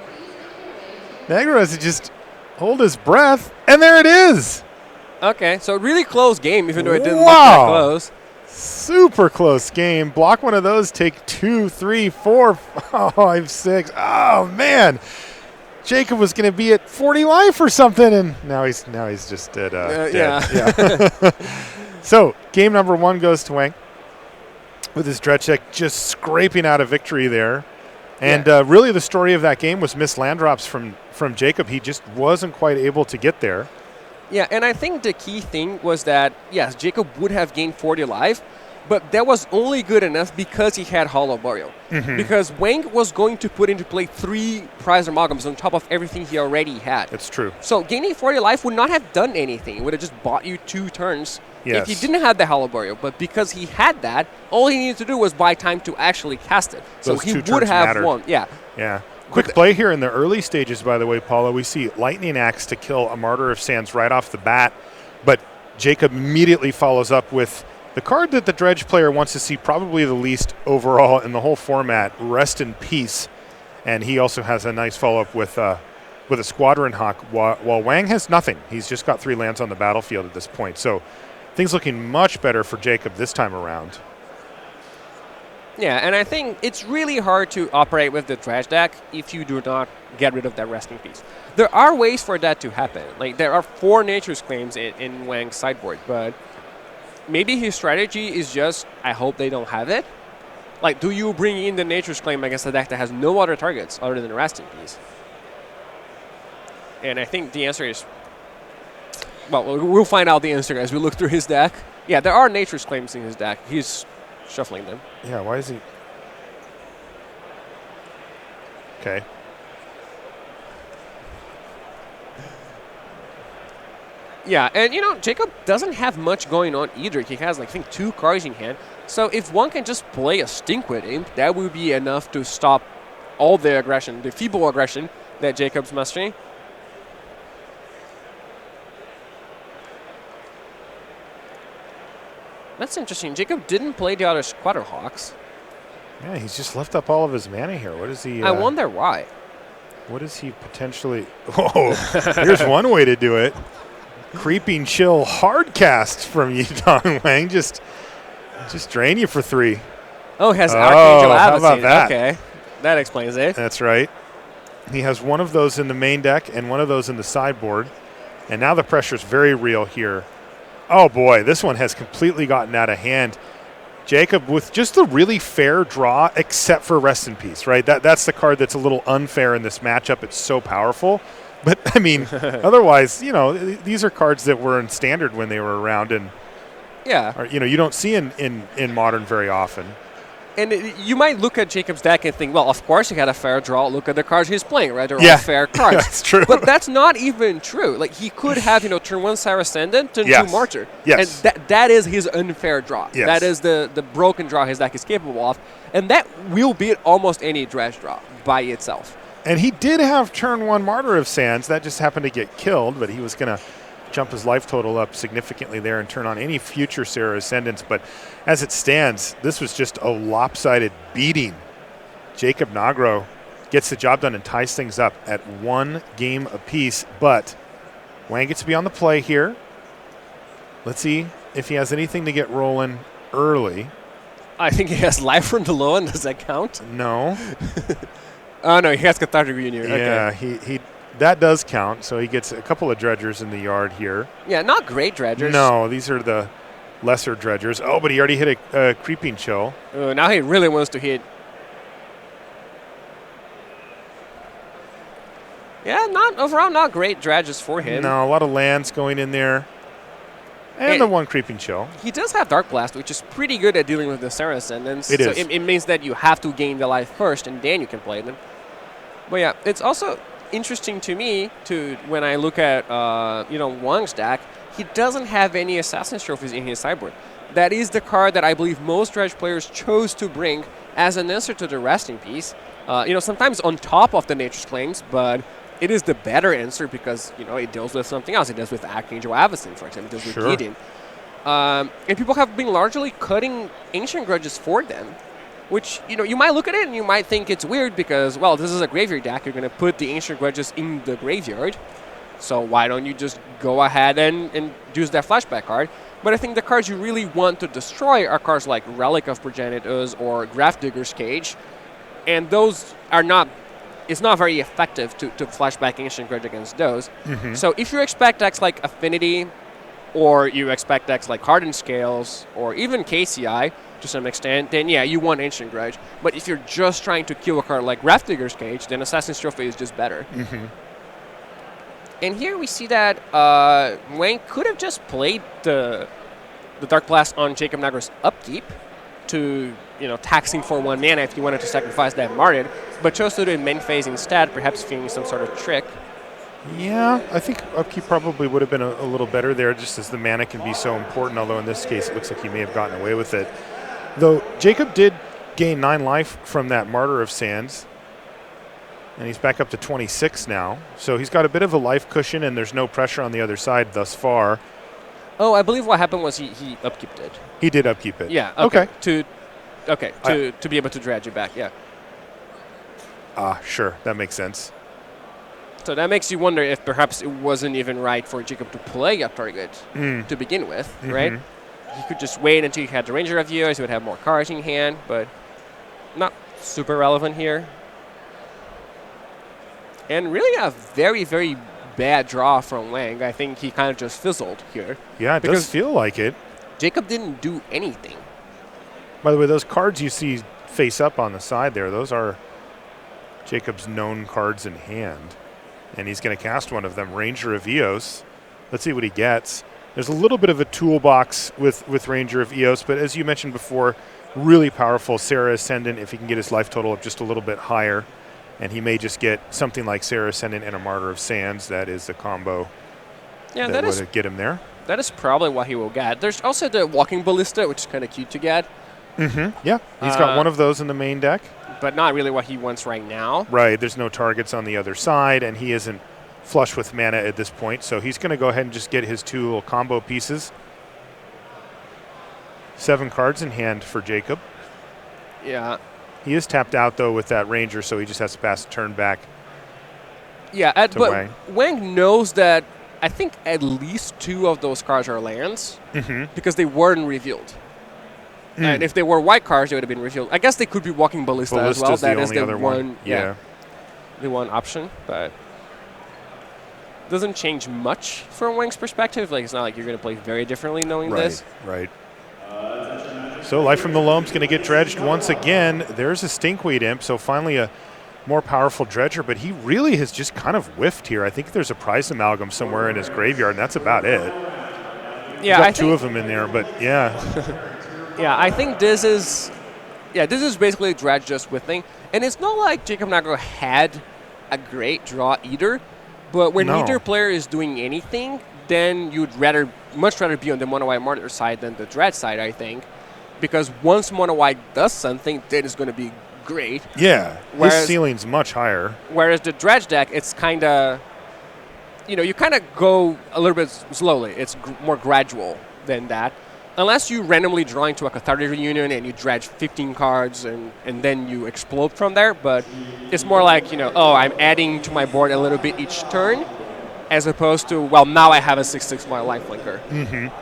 Nagra has to just hold his breath, and there it is. Okay, so really close game, even though it didn't look Wow. that close. Super close game. Block one of those, take 2, 3, 4, 5, 6. Oh, man. Jacob was going to be at 40 life or something, and now he's just dead. Yeah. So, game number 1 goes to Wang with his Dredge deck just scraping out a victory there. And really the story of that game was missed land drops from Jacob. He just wasn't quite able to get there. Yeah, and I think the key thing was that, yes, Jacob would have gained 40 life, but that was only good enough because he had Hollow Burial. Mm-hmm. Because Wang was going to put into play 3 Prize Amalgams on top of everything he already had. That's true. So gaining 40 life would not have done anything. It would have just bought you 2 turns if he didn't have the Hollow Burial. But because he had that, all he needed to do was buy time to actually cast it. So Those he 2 would turns have mattered. won. Yeah. Yeah. Quick play here in the early stages, by the way, Paulo. We see Lightning Axe to kill a Martyr of Sands right off the bat, but Jacob immediately follows up with the card that the Dredge player wants to see probably the least overall in the whole format, Rest in Peace. And he also has a nice follow-up with a Squadron Hawk, while Wang has nothing. He's just got 3 lands on the battlefield at this point. So things looking much better for Jacob this time around. Yeah, and I think it's really hard to operate with the Dredge deck if you do not get rid of that Rest in Peace. There are ways for that to happen. Like, there are 4 Nature's Claims in Wang's sideboard, but maybe his strategy is just, I hope they don't have it. Like, do you bring in the Nature's Claim against a deck that has no other targets other than Rest in Peace? And I think the answer is, well, we'll find out the answer as we look through his deck. Yeah, there are Nature's Claims in his deck. He's shuffling them. Yeah, why is he? Okay. Yeah, and Jacob doesn't have much going on either. He has, I think, 2 cards in hand. So if one can just play a Stinkwood Imp, that would be enough to stop all the aggression, the feeble aggression that Jacob's mustering. That's interesting. Jacob didn't play the other Squatterhawks. Yeah, he's just left up all of his mana here. What is he? I wonder why. What is he potentially? Oh, here's one way to do it. Creeping Chill hard cast from Yidong Wang. Just drain you for 3. Oh, he has Archangel how Avacyn. about that? Okay, that explains it. That's right. He has one of those in the main deck and one of those in the sideboard. And now the pressure's very real here. Oh, boy, this one has completely gotten out of hand. Jacob with just a really fair draw, except for Rest in Peace, right? That's the card that's a little unfair in this matchup. It's so powerful. But, I mean, otherwise, these are cards that were in Standard when they were around and, yeah, you don't see in Modern very often. And you might look at Jacob's deck and think, well, of course he had a fair draw. Look at the cards he's playing, right? They're all fair cards. That's true. But that's not even true. Like, he could have, turn 1 Sire Ascendant, turn 2 Martyr. Yes. And that is his unfair draw. Yes. That is the broken draw his deck is capable of. And that will beat almost any dredge draw by itself. And he did have turn 1 Martyr of Sands. That just happened to get killed, but he was going to jump his life total up significantly there and turn on any future Serra Ascendants. But as it stands, this was just a lopsided beating. Jacob Nagro gets the job done and ties things up at 1 game apiece. But Wang gets to be on the play here. Let's see if he has anything to get rolling early. I think he has Life from the Low, and does that count? No. Oh, no, he has Cathartic Reunion. Yeah, okay. he that does count. So he gets a couple of dredgers in the yard here. Yeah, not great dredgers. No, these are the lesser dredgers. Oh, but he already hit a Creeping Chill. Now he really wants to hit. Yeah, overall not great dredges for him. No, a lot of lands going in there. And the 1 Creeping Chill. He does have Dark Blast, which is pretty good at dealing with the Serra Ascendants. It is. It means that you have to gain the life first, and then you can play them. But yeah, it's also interesting to me when I look at Wang's deck. He doesn't have any Assassin's Trophies in his sideboard. That is the card that I believe most dredge players chose to bring as an answer to the Rest in Peace. Sometimes on top of the Nature's Claims, but it is the better answer because, it deals with something else. It deals with Archangel Avacyn, for example. It deals with Gideon. And people have been largely cutting Ancient Grudges for them, which, you might look at it and you might think it's weird because, well, this is a graveyard deck. You're going to put the Ancient Grudges in the graveyard. So why don't you just go ahead and use that flashback card? But I think the cards you really want to destroy are cards like Relic of Progenitus or Gravedigger's Cage. And those are not... It's not very effective to flashback Ancient Grudge against those. Mm-hmm. So if you expect decks like Affinity, or you expect decks like Hardened Scales, or even KCI to some extent, then yeah, you want Ancient Grudge. But if you're just trying to kill a card like Gravedigger's Cage, then Assassin's Trophy is just better. Mm-hmm. And here we see that Wang could have just played the Dark Blast on Jacob Nagro's upkeep to, taxing for 1 mana if you wanted to sacrifice that Martyr, but chose to do it in main phase instead, perhaps feeling some sort of trick. Yeah, I think upkeep probably would have been a little better there, just as the mana can be so important, although in this case it looks like he may have gotten away with it. Though Jacob did gain 9 life from that Martyr of Sands, and he's back up to 26 now, so he's got a bit of a life cushion, and there's no pressure on the other side thus far. Oh, I believe what happened was he upkeeped it. He did upkeep it. Yeah. Okay. To be able to dredge it back. Yeah. Sure, that makes sense. So that makes you wonder if perhaps it wasn't even right for Jacob to play a target to begin with, right? He could just wait until he had the Ranger of Years, he would have more cards in hand, but not super relevant here. And really a very, very bad draw from Wang. I think he kind of just fizzled here. Yeah, it does feel like it. Jacob didn't do anything. By the way, those cards you see face up on the side there, those are Jacob's known cards in hand. And he's going to cast one of them, Ranger of Eos. Let's see what he gets. There's a little bit of a toolbox with Ranger of Eos, but as you mentioned before, really powerful Serra Ascendant if he can get his life total up just a little bit higher. And he may just get something like Serra Ascendant and a Martyr of Sands. That is the combo that would get him there. That is probably what he will get. There's also the Walking Ballista, which is kind of cute to get. Mm-hmm. Yeah, he's got one of those in the main deck. But not really what he wants right now. Right, there's no targets on the other side, and he isn't flush with mana at this point, so he's going to go ahead and just get his 2 little combo pieces. 7 cards in hand for Jacob. Yeah. He is tapped out, though, with that Ranger, so he just has to pass the turn back. Yeah, to but Wang. Wang knows that I think at least 2 of those cards are lands because they weren't revealed. And if they were white cards, they would have been revealed. I guess they could be walking Ballista as well. Ballista's That the is only the other one. Yeah. The one option, but doesn't change much from Wang's perspective. Like, it's not like you're going to play very differently knowing this. Right. So Life from the Loam's going to get dredged once again. There's a Stinkweed Imp, so finally a more powerful dredger, but he really has just kind of whiffed here. I think there's a Prize Amalgam somewhere in his graveyard, and that's about it. Yeah, got 2 of them in there, but yeah. Yeah, I think this is basically dredge just whiffing. And it's not like Jacob Nago had a great draw either, but when neither player is doing anything, then you'd much rather be on the Mono White Martyr side than the dredge side, I think. Because once Mono White does something, then it's going to be great. Yeah, his ceiling's much higher. Whereas the dredge deck, it's kind of, you kind of go a little bit slowly. It's more gradual than that. Unless you randomly draw into a Cathartic Reunion and you dredge 15 cards and then you explode from there. But it's more like, I'm adding to my board a little bit each turn, as opposed to, well, now I have a 6/6 lifelinker.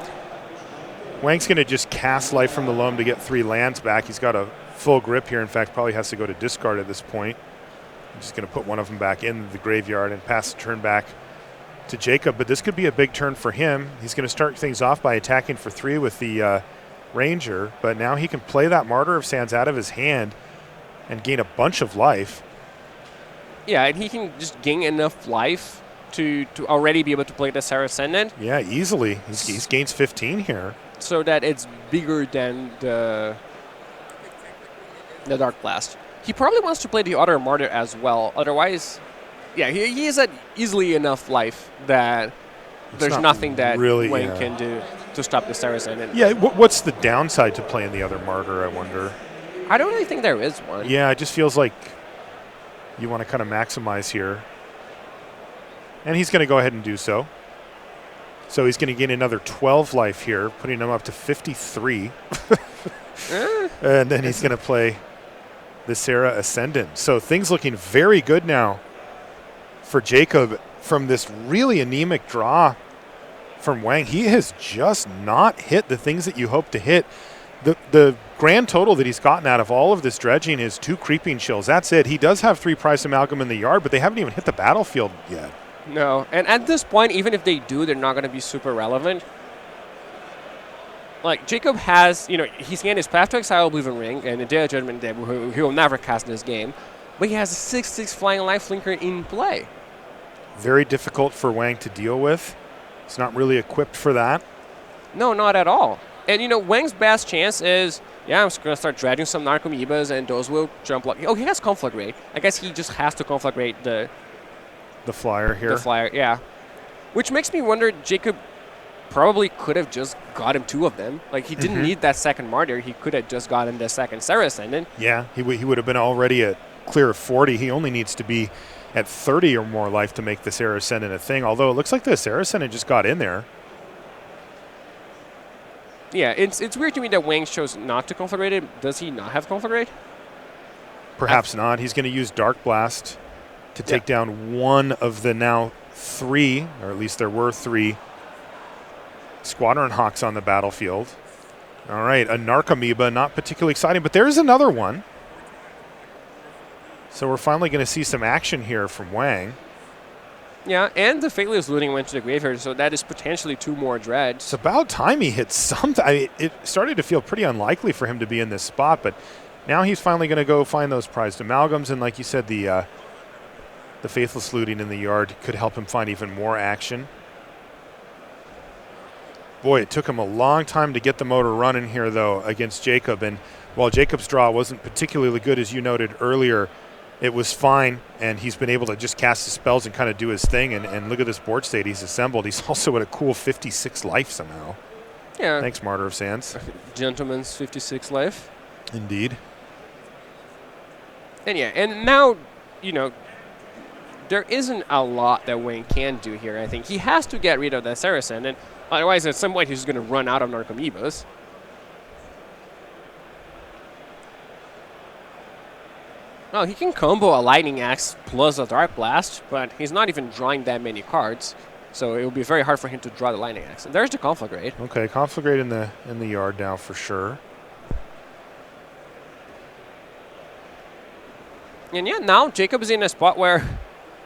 Wang's going to just cast Life from the Loam to get 3 lands back. He's got a full grip here. In fact, probably has to go to discard at this point. I'm just going to put one of them back in the graveyard and pass the turn back to Jacob. But this could be a big turn for him. He's going to start things off by attacking for 3 with the Ranger. But now he can play that Martyr of Sands out of his hand and gain a bunch of life. Yeah, and he can just gain enough life to already be able to play the Serra Ascendant. Yeah, easily. He gains 15 here. So that it's bigger than the Dark Blast. He probably wants to play the other Martyr as well. Otherwise, yeah, he is at easily enough life that there's nothing that really, Wayne can do to stop the Serra Ascendant. Yeah, what's the downside to playing the other Martyr, I wonder? I don't really think there is one. Yeah, it just feels like you want to kind of maximize here. And he's going to go ahead and do so. So he's going to gain another 12 life here, putting him up to 53. And then he's going to play the Serra Ascendant. So things looking very good now for Jacob from this really anemic draw from Wang. He has just not hit the things that you hope to hit. The grand total that he's gotten out of all of this dredging is 2 Creeping Chills. That's it. He does have 3 Prize Amalgam in the yard, but they haven't even hit the battlefield yet. No, and at this point, even if they do, they're not going to be super relevant. Like, Jacob has, he's gained his Path to Exile Oblivion Ring and a Day of Judgment Day, he will never cast in this game, but he has a 6/6 Flying Lifelinker in play. Very difficult for Wang to deal with. He's not really equipped for that. No, not at all. And, Wang's best chance is, I'm just going to start dredging some Narcomoebas, and those will jump. Oh, he has Conflagrate. I guess he just has to Conflagrate the flyer here. The flyer, yeah. Which makes me wonder, Jacob probably could have just got him 2 of them. Like, he didn't need that second Martyr. He could have just gotten the second Serra Ascendant. Yeah, he would have been already at clear of 40. He only needs to be at 30 or more life to make the Serra Ascendant a thing, although it looks like the Serra Ascendant just got in there. Yeah, it's weird to me that Wang chose not to Conflagrate it. Does he not have Conflagrate? Perhaps not. He's going to use Dark Blast to take down one of the now 3, or at least there were 3, Squadron Hawks on the battlefield. All right, a Narcomoeba, not particularly exciting, but there's another one. So we're finally going to see some action here from Wang. Yeah, and the Fatalius Looting went to the graveyard, so that is potentially 2 more dredge. It's about time he hit something. It started to feel pretty unlikely for him to be in this spot, but now he's finally going to go find those prized amalgams, and like you said, the Faithless Looting in the yard could help him find even more action. Boy, it took him a long time to get the motor running here, though, against Jacob. And while Jacob's draw wasn't particularly good, as you noted earlier, it was fine, and he's been able to just cast his spells and kind of do his thing. And look at this board state he's assembled. He's also at a cool 56 life somehow. Yeah. Thanks, Martyr of Sands. Gentleman's 56 life. Indeed. And yeah, and now, there isn't a lot that Wayne can do here, I think. He has to get rid of that Serra Ascendant. Otherwise, at some point, he's going to run out of Narcomoebas. Well, he can combo a Lightning Axe plus a Dark Blast, but he's not even drawing that many cards. So it will be very hard for him to draw the Lightning Axe. And there's the Conflagrate. Okay, Conflagrate in the yard now for sure. And yeah, now Jacob is in a spot where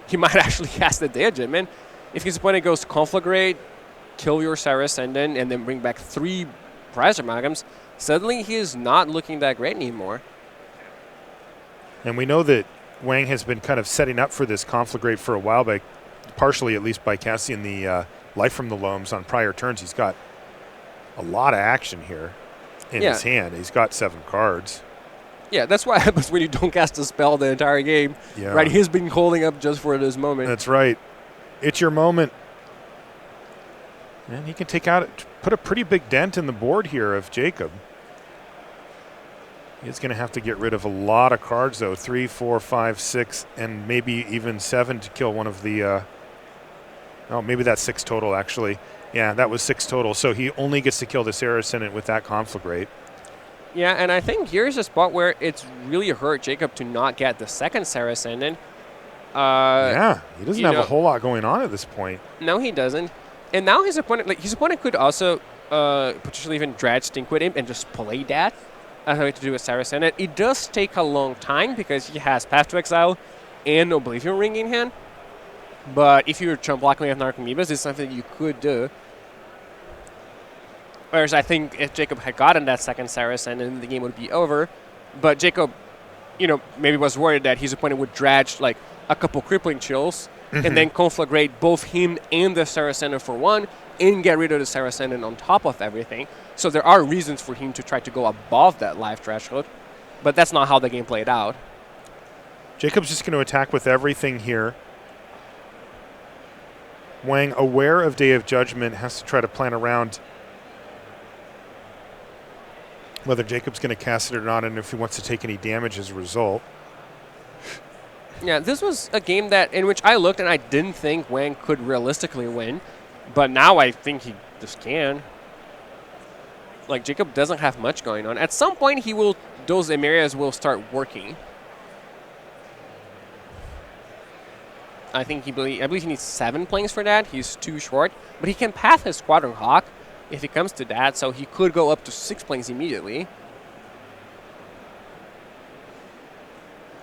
he might actually cast the Deogen. Man, if his opponent goes Conflagrate, kill your Sarah Ascendant, and then bring back 3 Prize Amalgams, suddenly he is not looking that great anymore. And we know that Wang has been kind of setting up for this Conflagrate for a while, partially at least by casting the Life from the Loams on prior turns. He's got a lot of action here in his hand. He's got 7 cards. Yeah, that's what happens when you don't cast a spell the entire game. Yeah. Right, he's been holding up just for this moment. That's right. It's your moment. And he can put a pretty big dent in the board here of Jacob. He's going to have to get rid of a lot of cards, though. 3, 4, 5, 6, and maybe even 7 to kill one of the... oh, maybe that's 6 total, actually. Yeah, that was 6 total. So he only gets to kill the Sarah Ascendant with that Conflagrate. Yeah, and I think here's a spot where it's really hurt Jacob to not get the second Sarah Ascendant. Yeah, he doesn't have a whole lot going on at this point. No, he doesn't. And now his opponent could also potentially even Dredge Stink with him and just play that as a way to do a Sarah Ascendant. It does take a long time because he has Path to Exile and Oblivion Ring in hand. But if you're chump blocking with Narcomoebas, it's something you could do. Whereas I think if Jacob had gotten that second Sarah Ascendant, the game would be over. But Jacob, maybe was worried that his opponent would dredge like a couple Crippling Chills and then Conflagrate both him and the Sarah Ascendant for 1 and get rid of the Sarah Ascendant on top of everything. So there are reasons for him to try to go above that life threshold. But that's not how the game played out. Jacob's just going to attack with everything here. Wang, aware of Day of Judgment, has to try to plan around whether Jacob's going to cast it or not and if he wants to take any damage as a result. Yeah, this was a game in which I looked and I didn't think Wang could realistically win. But now I think he just can. Like, Jacob doesn't have much going on. At some point, those Emerias will start working. I believe he needs 7 planes for that. He's too short. But he can path his Squadron Hawk if it comes to that, so he could go up to 6 planes immediately.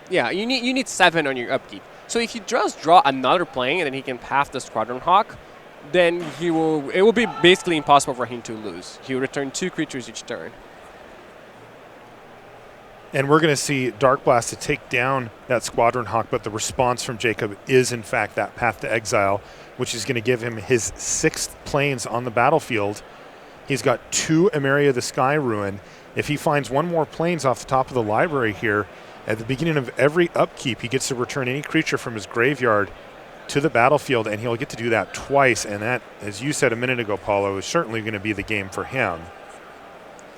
Yeah, you need 7 on your upkeep. So if you just draw another plane and then he can path the Squadron Hawk, then it will be basically impossible for him to lose. He will return 2 creatures each turn. And we're going to see Dark Blast to take down that Squadron Hawk, but the response from Jacob is, in fact, that Path to Exile, which is going to give him his 6th planes on the battlefield. He's got 2 Emeria the Sky Ruin. If he finds 1 more planes off the top of the library here, at the beginning of every upkeep, he gets to return any creature from his graveyard to the battlefield, and he'll get to do that twice. And that, as you said a minute ago, Paulo, is certainly going to be the game for him.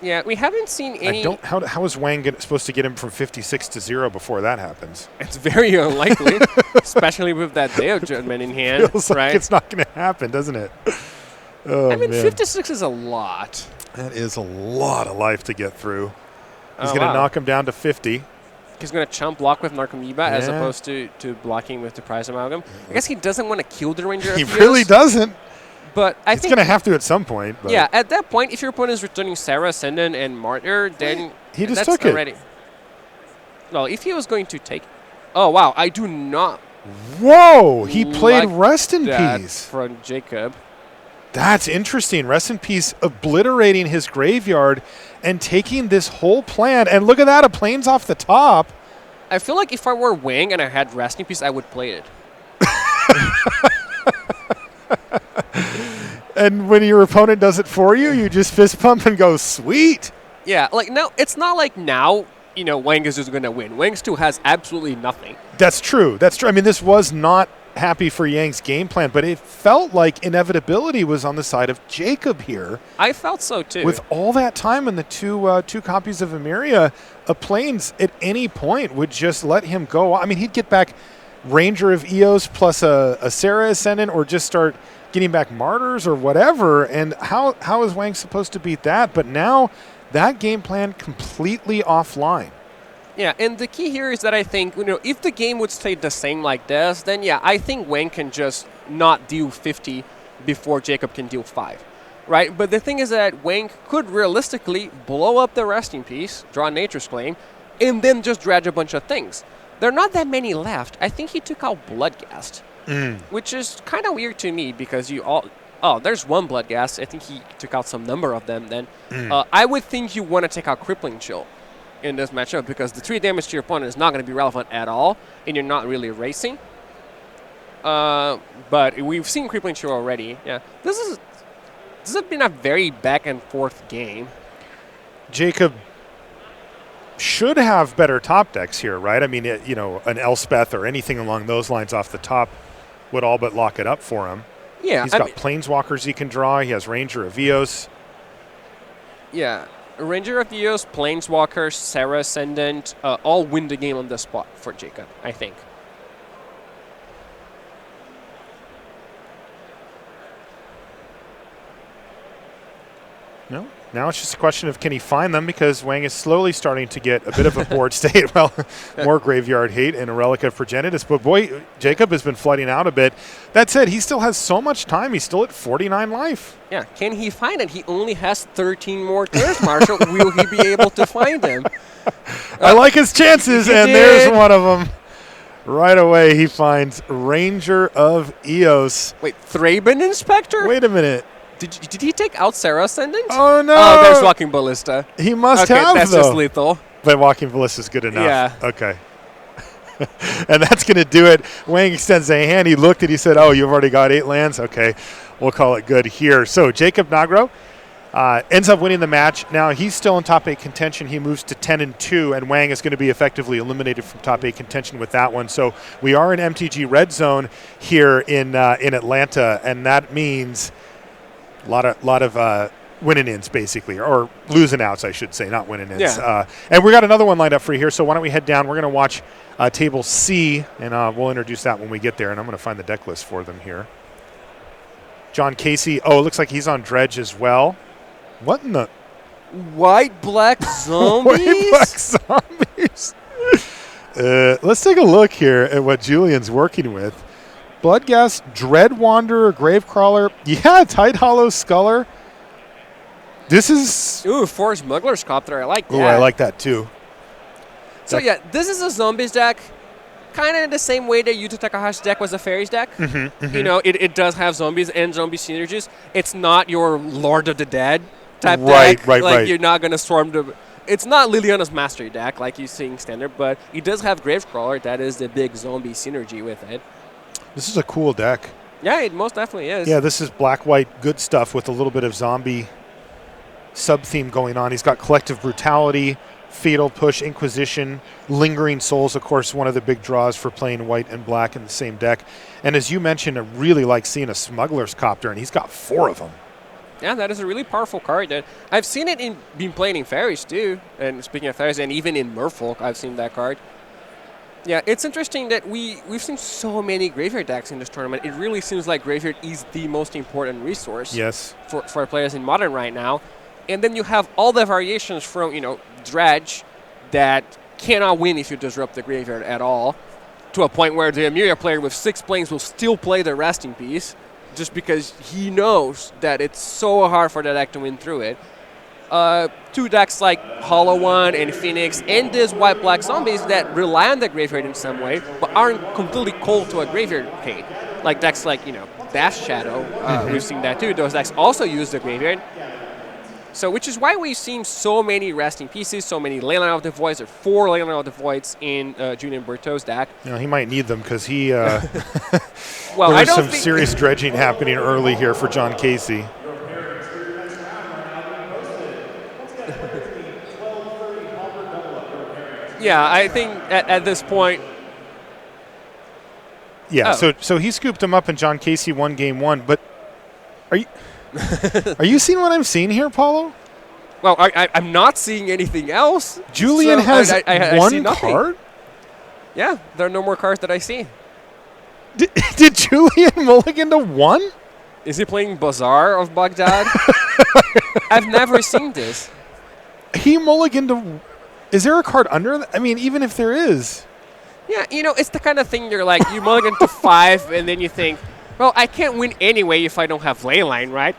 Yeah, we haven't seen any... How is Wang supposed to get him from 56 to 0 before that happens? It's very unlikely, especially with that Day of Judgment in hand. Feels like it's not going to happen, doesn't it? Oh, I mean, man. 56 is a lot. That is a lot of life to get through. He's going to knock him down to 50. He's going to chump block with Narcomoeba as opposed to blocking with the Prize Amalgam. I guess he doesn't want to kill the Ranger. He really doesn't. But I think he's going to have to at some point. But yeah, at that point, if your opponent is returning Sarah Ascendant and Martyr, then he just that's took already. Well, if he was going to take... Oh, wow, I do not... Whoa, he played Rest in Peace. From Jacob. That's interesting. Rest in Peace obliterating his graveyard and taking this whole plan. And look at that, a plane's off the top. I feel like if I were Wang and I had Rest in Peace, I would play it. And when your opponent does it for you, you just fist pump and go, sweet. Yeah, like, no, it's not like now, Wang is just going to win. Wang still has absolutely nothing. That's true. That's true. I mean, this was not happy for Yang's game plan, but it felt like inevitability was on the side of Jacob here. I felt so, too. With all that time and the two copies of Emeria, a planes at any point would just let him go. I mean, he'd get back Ranger of Eos plus a Sarah Ascendant or just start getting back Martyrs or whatever. And how is Wang supposed to beat that? But now that game plan completely offline. Yeah, and the key here is that I think, if the game would stay the same like this, then yeah, I think Wang can just not deal 50 before Jacob can deal 5, right? But the thing is that Wang could realistically blow up the resting piece, draw Nature's Claim, and then just dredge a bunch of things. There are not that many left. I think he took out Bloodghast, which is kind of weird to me because there's one Bloodghast. I think he took out some number of them then. I would think you want to take out Crippling Chill in this matchup because the 3 damage to your opponent is not going to be relevant at all, and you're not really racing. But we've seen Crippling Chill already. Yeah, this has been a very back and forth game. Jacob should have better top decks here, right? I mean, an Elspeth or anything along those lines off the top would all but lock it up for him. Yeah, He's got Planeswalkers he can draw. He has Ranger of Eos. Yeah. Ranger of Eos, Planeswalker, Serra Ascendant, all win the game on the spot for Jacob, I think. No. Now it's just a question of can he find them because Wang is slowly starting to get a bit of a board state. Well, more graveyard hate and a Relic of Progenitus. But boy, Jacob has been flooding out a bit. That said, he still has so much time. He's still at 49 life. Yeah, can he find it? He only has 13 more turns, Marshall. Will he be able to find them? I like his chances, and there's one of them. Right away, he finds Ranger of Eos. Wait, Thraben Inspector? Wait a minute. Did he take out Serra Ascendant? Oh, no. Oh, there's Walking Ballista. He must have, that's just lethal. But Walking Ballista is good enough. Yeah. Okay. And that's going to do it. Wang extends a hand. He looked and he said, oh, you've already got 8 lands? Okay, we'll call it good here. So Jacob Nagro ends up winning the match. Now he's still in top 8 contention. He moves to 10-2, and Wang is going to be effectively eliminated from top 8 contention with that one. So we are in MTG Red Zone here in Atlanta, and that means a lot of winning ins, basically, or losing outs, I should say, not winning ins. Yeah. And we got another one lined up for you here, so why don't we head down? We're going to watch Table C, and we'll introduce that when we get there, and I'm going to find the deck list for them here. John Casey. Oh, it looks like he's on Dredge as well. What in the? White-black zombies? White-black zombies. Let's take a look here at what Julian's working with. Bloodghast, Dread Wanderer, Gravecrawler. Yeah, Tide Hollow Sculler. This is... Ooh, Forest Smuggler's Copter. I like that. Ooh, I like that too. So yeah, this is a zombies deck. Kind of in the same way that Yuta Takahashi's deck was a fairies deck. It does have zombies and zombie synergies. It's not your Lord of the Dead type deck. Right. You're not going to swarm the... It's not Liliana's Mastery deck like you see in Standard, but it does have Gravecrawler. That is the big zombie synergy with it. This is a cool deck. Yeah, it most definitely is. Yeah, this is black-white good stuff with a little bit of zombie sub-theme going on. He's got Collective Brutality, Fatal Push, Inquisition, Lingering Souls, of course, one of the big draws for playing white and black in the same deck. And as you mentioned, I really like seeing a Smuggler's Copter, and he's got 4 of them. Yeah, that is a really powerful card. That I've seen it been playing in Fairies too. And speaking of Fairies, and even in Merfolk, I've seen that card. Yeah, it's interesting that we've seen so many Graveyard decks in this tournament. It really seems like Graveyard is the most important resource for players in Modern right now. And then you have all the variations from, Dredge that cannot win if you disrupt the Graveyard at all, to a point where the Amiria player with 6 planes will still play the Resting Piece just because he knows that it's so hard for the deck to win through it. 2 decks like Hollow One and Phoenix and these white-black zombies that rely on the Graveyard in some way, but aren't completely cold to a Graveyard hate. Like decks like, Death Shadow, we've seen that too. Those decks also use the Graveyard. So, which is why we've seen so many Resting Pieces, so many Leyline of the Voids. There are 4 Leyline of the Voids in Julian Bertot's deck. He might need them because he... well, there's some serious dredging happening early here for John Casey. Yeah, I think at this point... Yeah, so he scooped him up and John Casey won game 1, but are you... Are you seeing what I'm seeing here, Paulo? Well, I'm not seeing anything else. Julian has one card? Yeah, there are no more cards that I see. Did Julian mulligan to 1? Is he playing Bazaar of Baghdad? I've never seen this. He mulliganed to... Is there a card under? I mean, even if there is. Yeah, it's the kind of thing you're like, you mulligan to 5, and then you think, well, I can't win anyway if I don't have Leyline, right?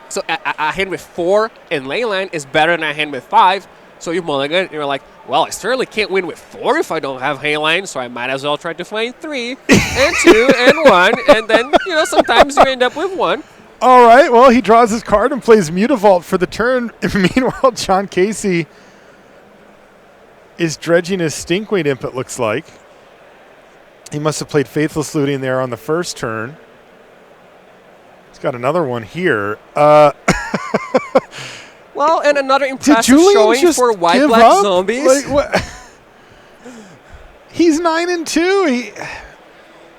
So a hand with 4 and Leyline is better than a hand with 5. So you mulligan, and you're like, well, I certainly can't win with 4 if I don't have Leyline, so I might as well try to find 3 and 2 and 1, and then, sometimes you end up with 1. All right, well, he draws his card and plays Mutavault for the turn. Meanwhile, John Casey is dredging his Stinkweed Imp, it looks like. He must have played Faithless Looting there on the first turn. He's got another one here. Well, and another impressive Julian showing just for give white-black up? zombies. Like, what? He's 9-2.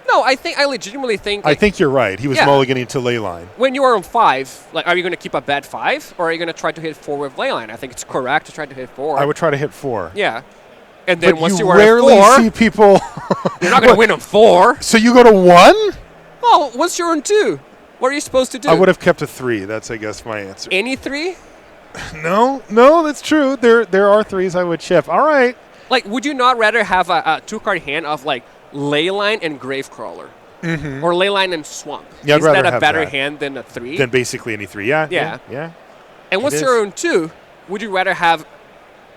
No, I legitimately think. I think you're right. He was mulliganing to Leyline. When you are on 5, like, are you going to keep a bad 5, or are you going to try to hit 4 with Leyline? I think it's correct to try to hit 4. I would try to hit 4. Yeah. And then But once you you are rarely at 4, see people. you're not going to win on 4. So you go to 1? Well, once you're on 2, what are you supposed to do? I would have kept a 3. That's, I guess, my answer. Any 3? No, that's true. There are 3s I would chip. All right. Like, would you not rather have a 2-card hand of, like, Leyline and Gravecrawler? Mm-hmm. Or Leyline and Swamp? Yeah, I'd Is rather that a have better that hand than a 3? Then basically any 3. Yeah. Yeah. And once It you're is. on 2, would you rather have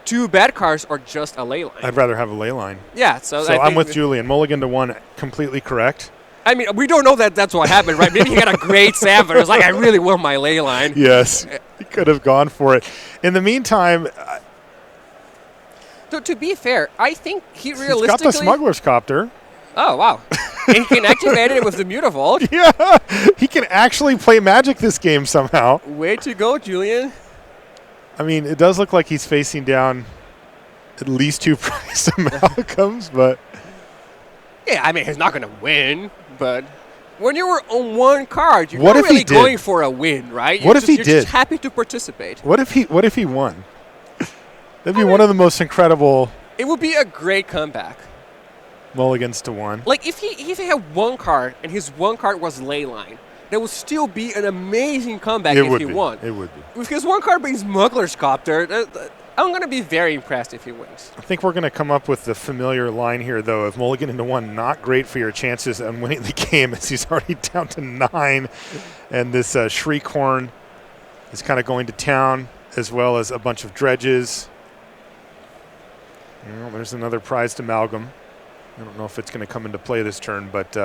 2 bad cards or just a Leyline? I'd rather have a Leyline. Yeah, so So I I'm think with Julian. Mulligan to 1, completely correct. I mean, we don't know that that's what happened, right? Maybe he got a great 7. It was like, I really want my Leyline. Yes, he could have gone for it. In the meantime, To be fair, I think he he's realistically... got the Smuggler's Copter. Oh, wow. And he can activate it with the Mutavault. Yeah, he can actually play Magic this game somehow. Way to go, Julian. I mean, it does look like he's facing down at least 2 prize amalgams, but Yeah, I mean, he's not going to win, but when you were on 1 card, you're What not if he really did? going for a win, right? What if he you're did? just happy to participate. what if he won? That'd be one of the most incredible It would be a great comeback. mulligans to 1. Like, if he had 1 card, and his 1 card was Leyline, that would still be an amazing comeback It if would he be. won. It would be. With his 1 card being Smuggler's Copter, I'm going to be very impressed if he wins. I think we're going to come up with the familiar line here, though, of mulligan into 1, not great for your chances on winning the game, as he's already down to 9. And this Shriekhorn is kind of going to town, as well as a bunch of dredges. Well, there's another prized amalgam. I don't know if it's going to come into play this turn, but,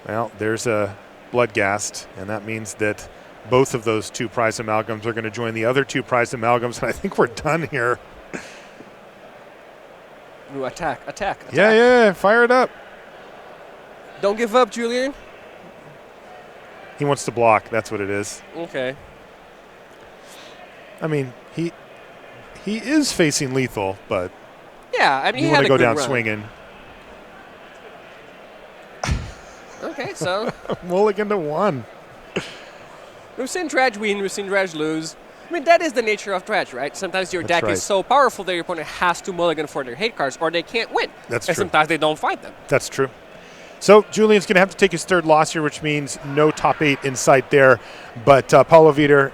well, there's a Bloodghast, and that means that both of those 2 prized amalgams are going to join the other 2 prized amalgams, and I think we're done here. Ooh, attack. Yeah, fire it up. Don't give up, Julian. He wants to block. That's what it is. Okay. I mean, he is facing lethal, but Yeah, I mean, you he want had to a go good down run. swinging. Okay, so Mulligan to 1. we've seen Dredge win, we've seen Dredge lose. I mean, that is the nature of Dredge, right? Sometimes your That's deck right. is so powerful that your opponent has to mulligan for their hate cards, or they can't win. That's and true. sometimes they don't fight them. That's true. So Julian's going to have to take his 3rd loss here, which means no top 8 in sight there. But Paulo Vitor,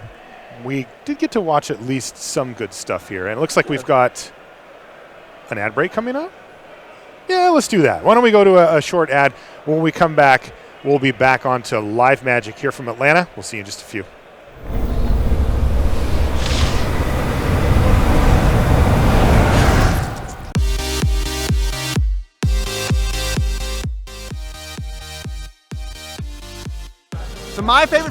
we did get to watch at least some good stuff here. And it looks like we've got an ad break coming up. Yeah, let's do that. Why don't we go to a short ad? When we come back, we'll be back onto Live Magic here from Atlanta. We'll see you in just a few. So my favorite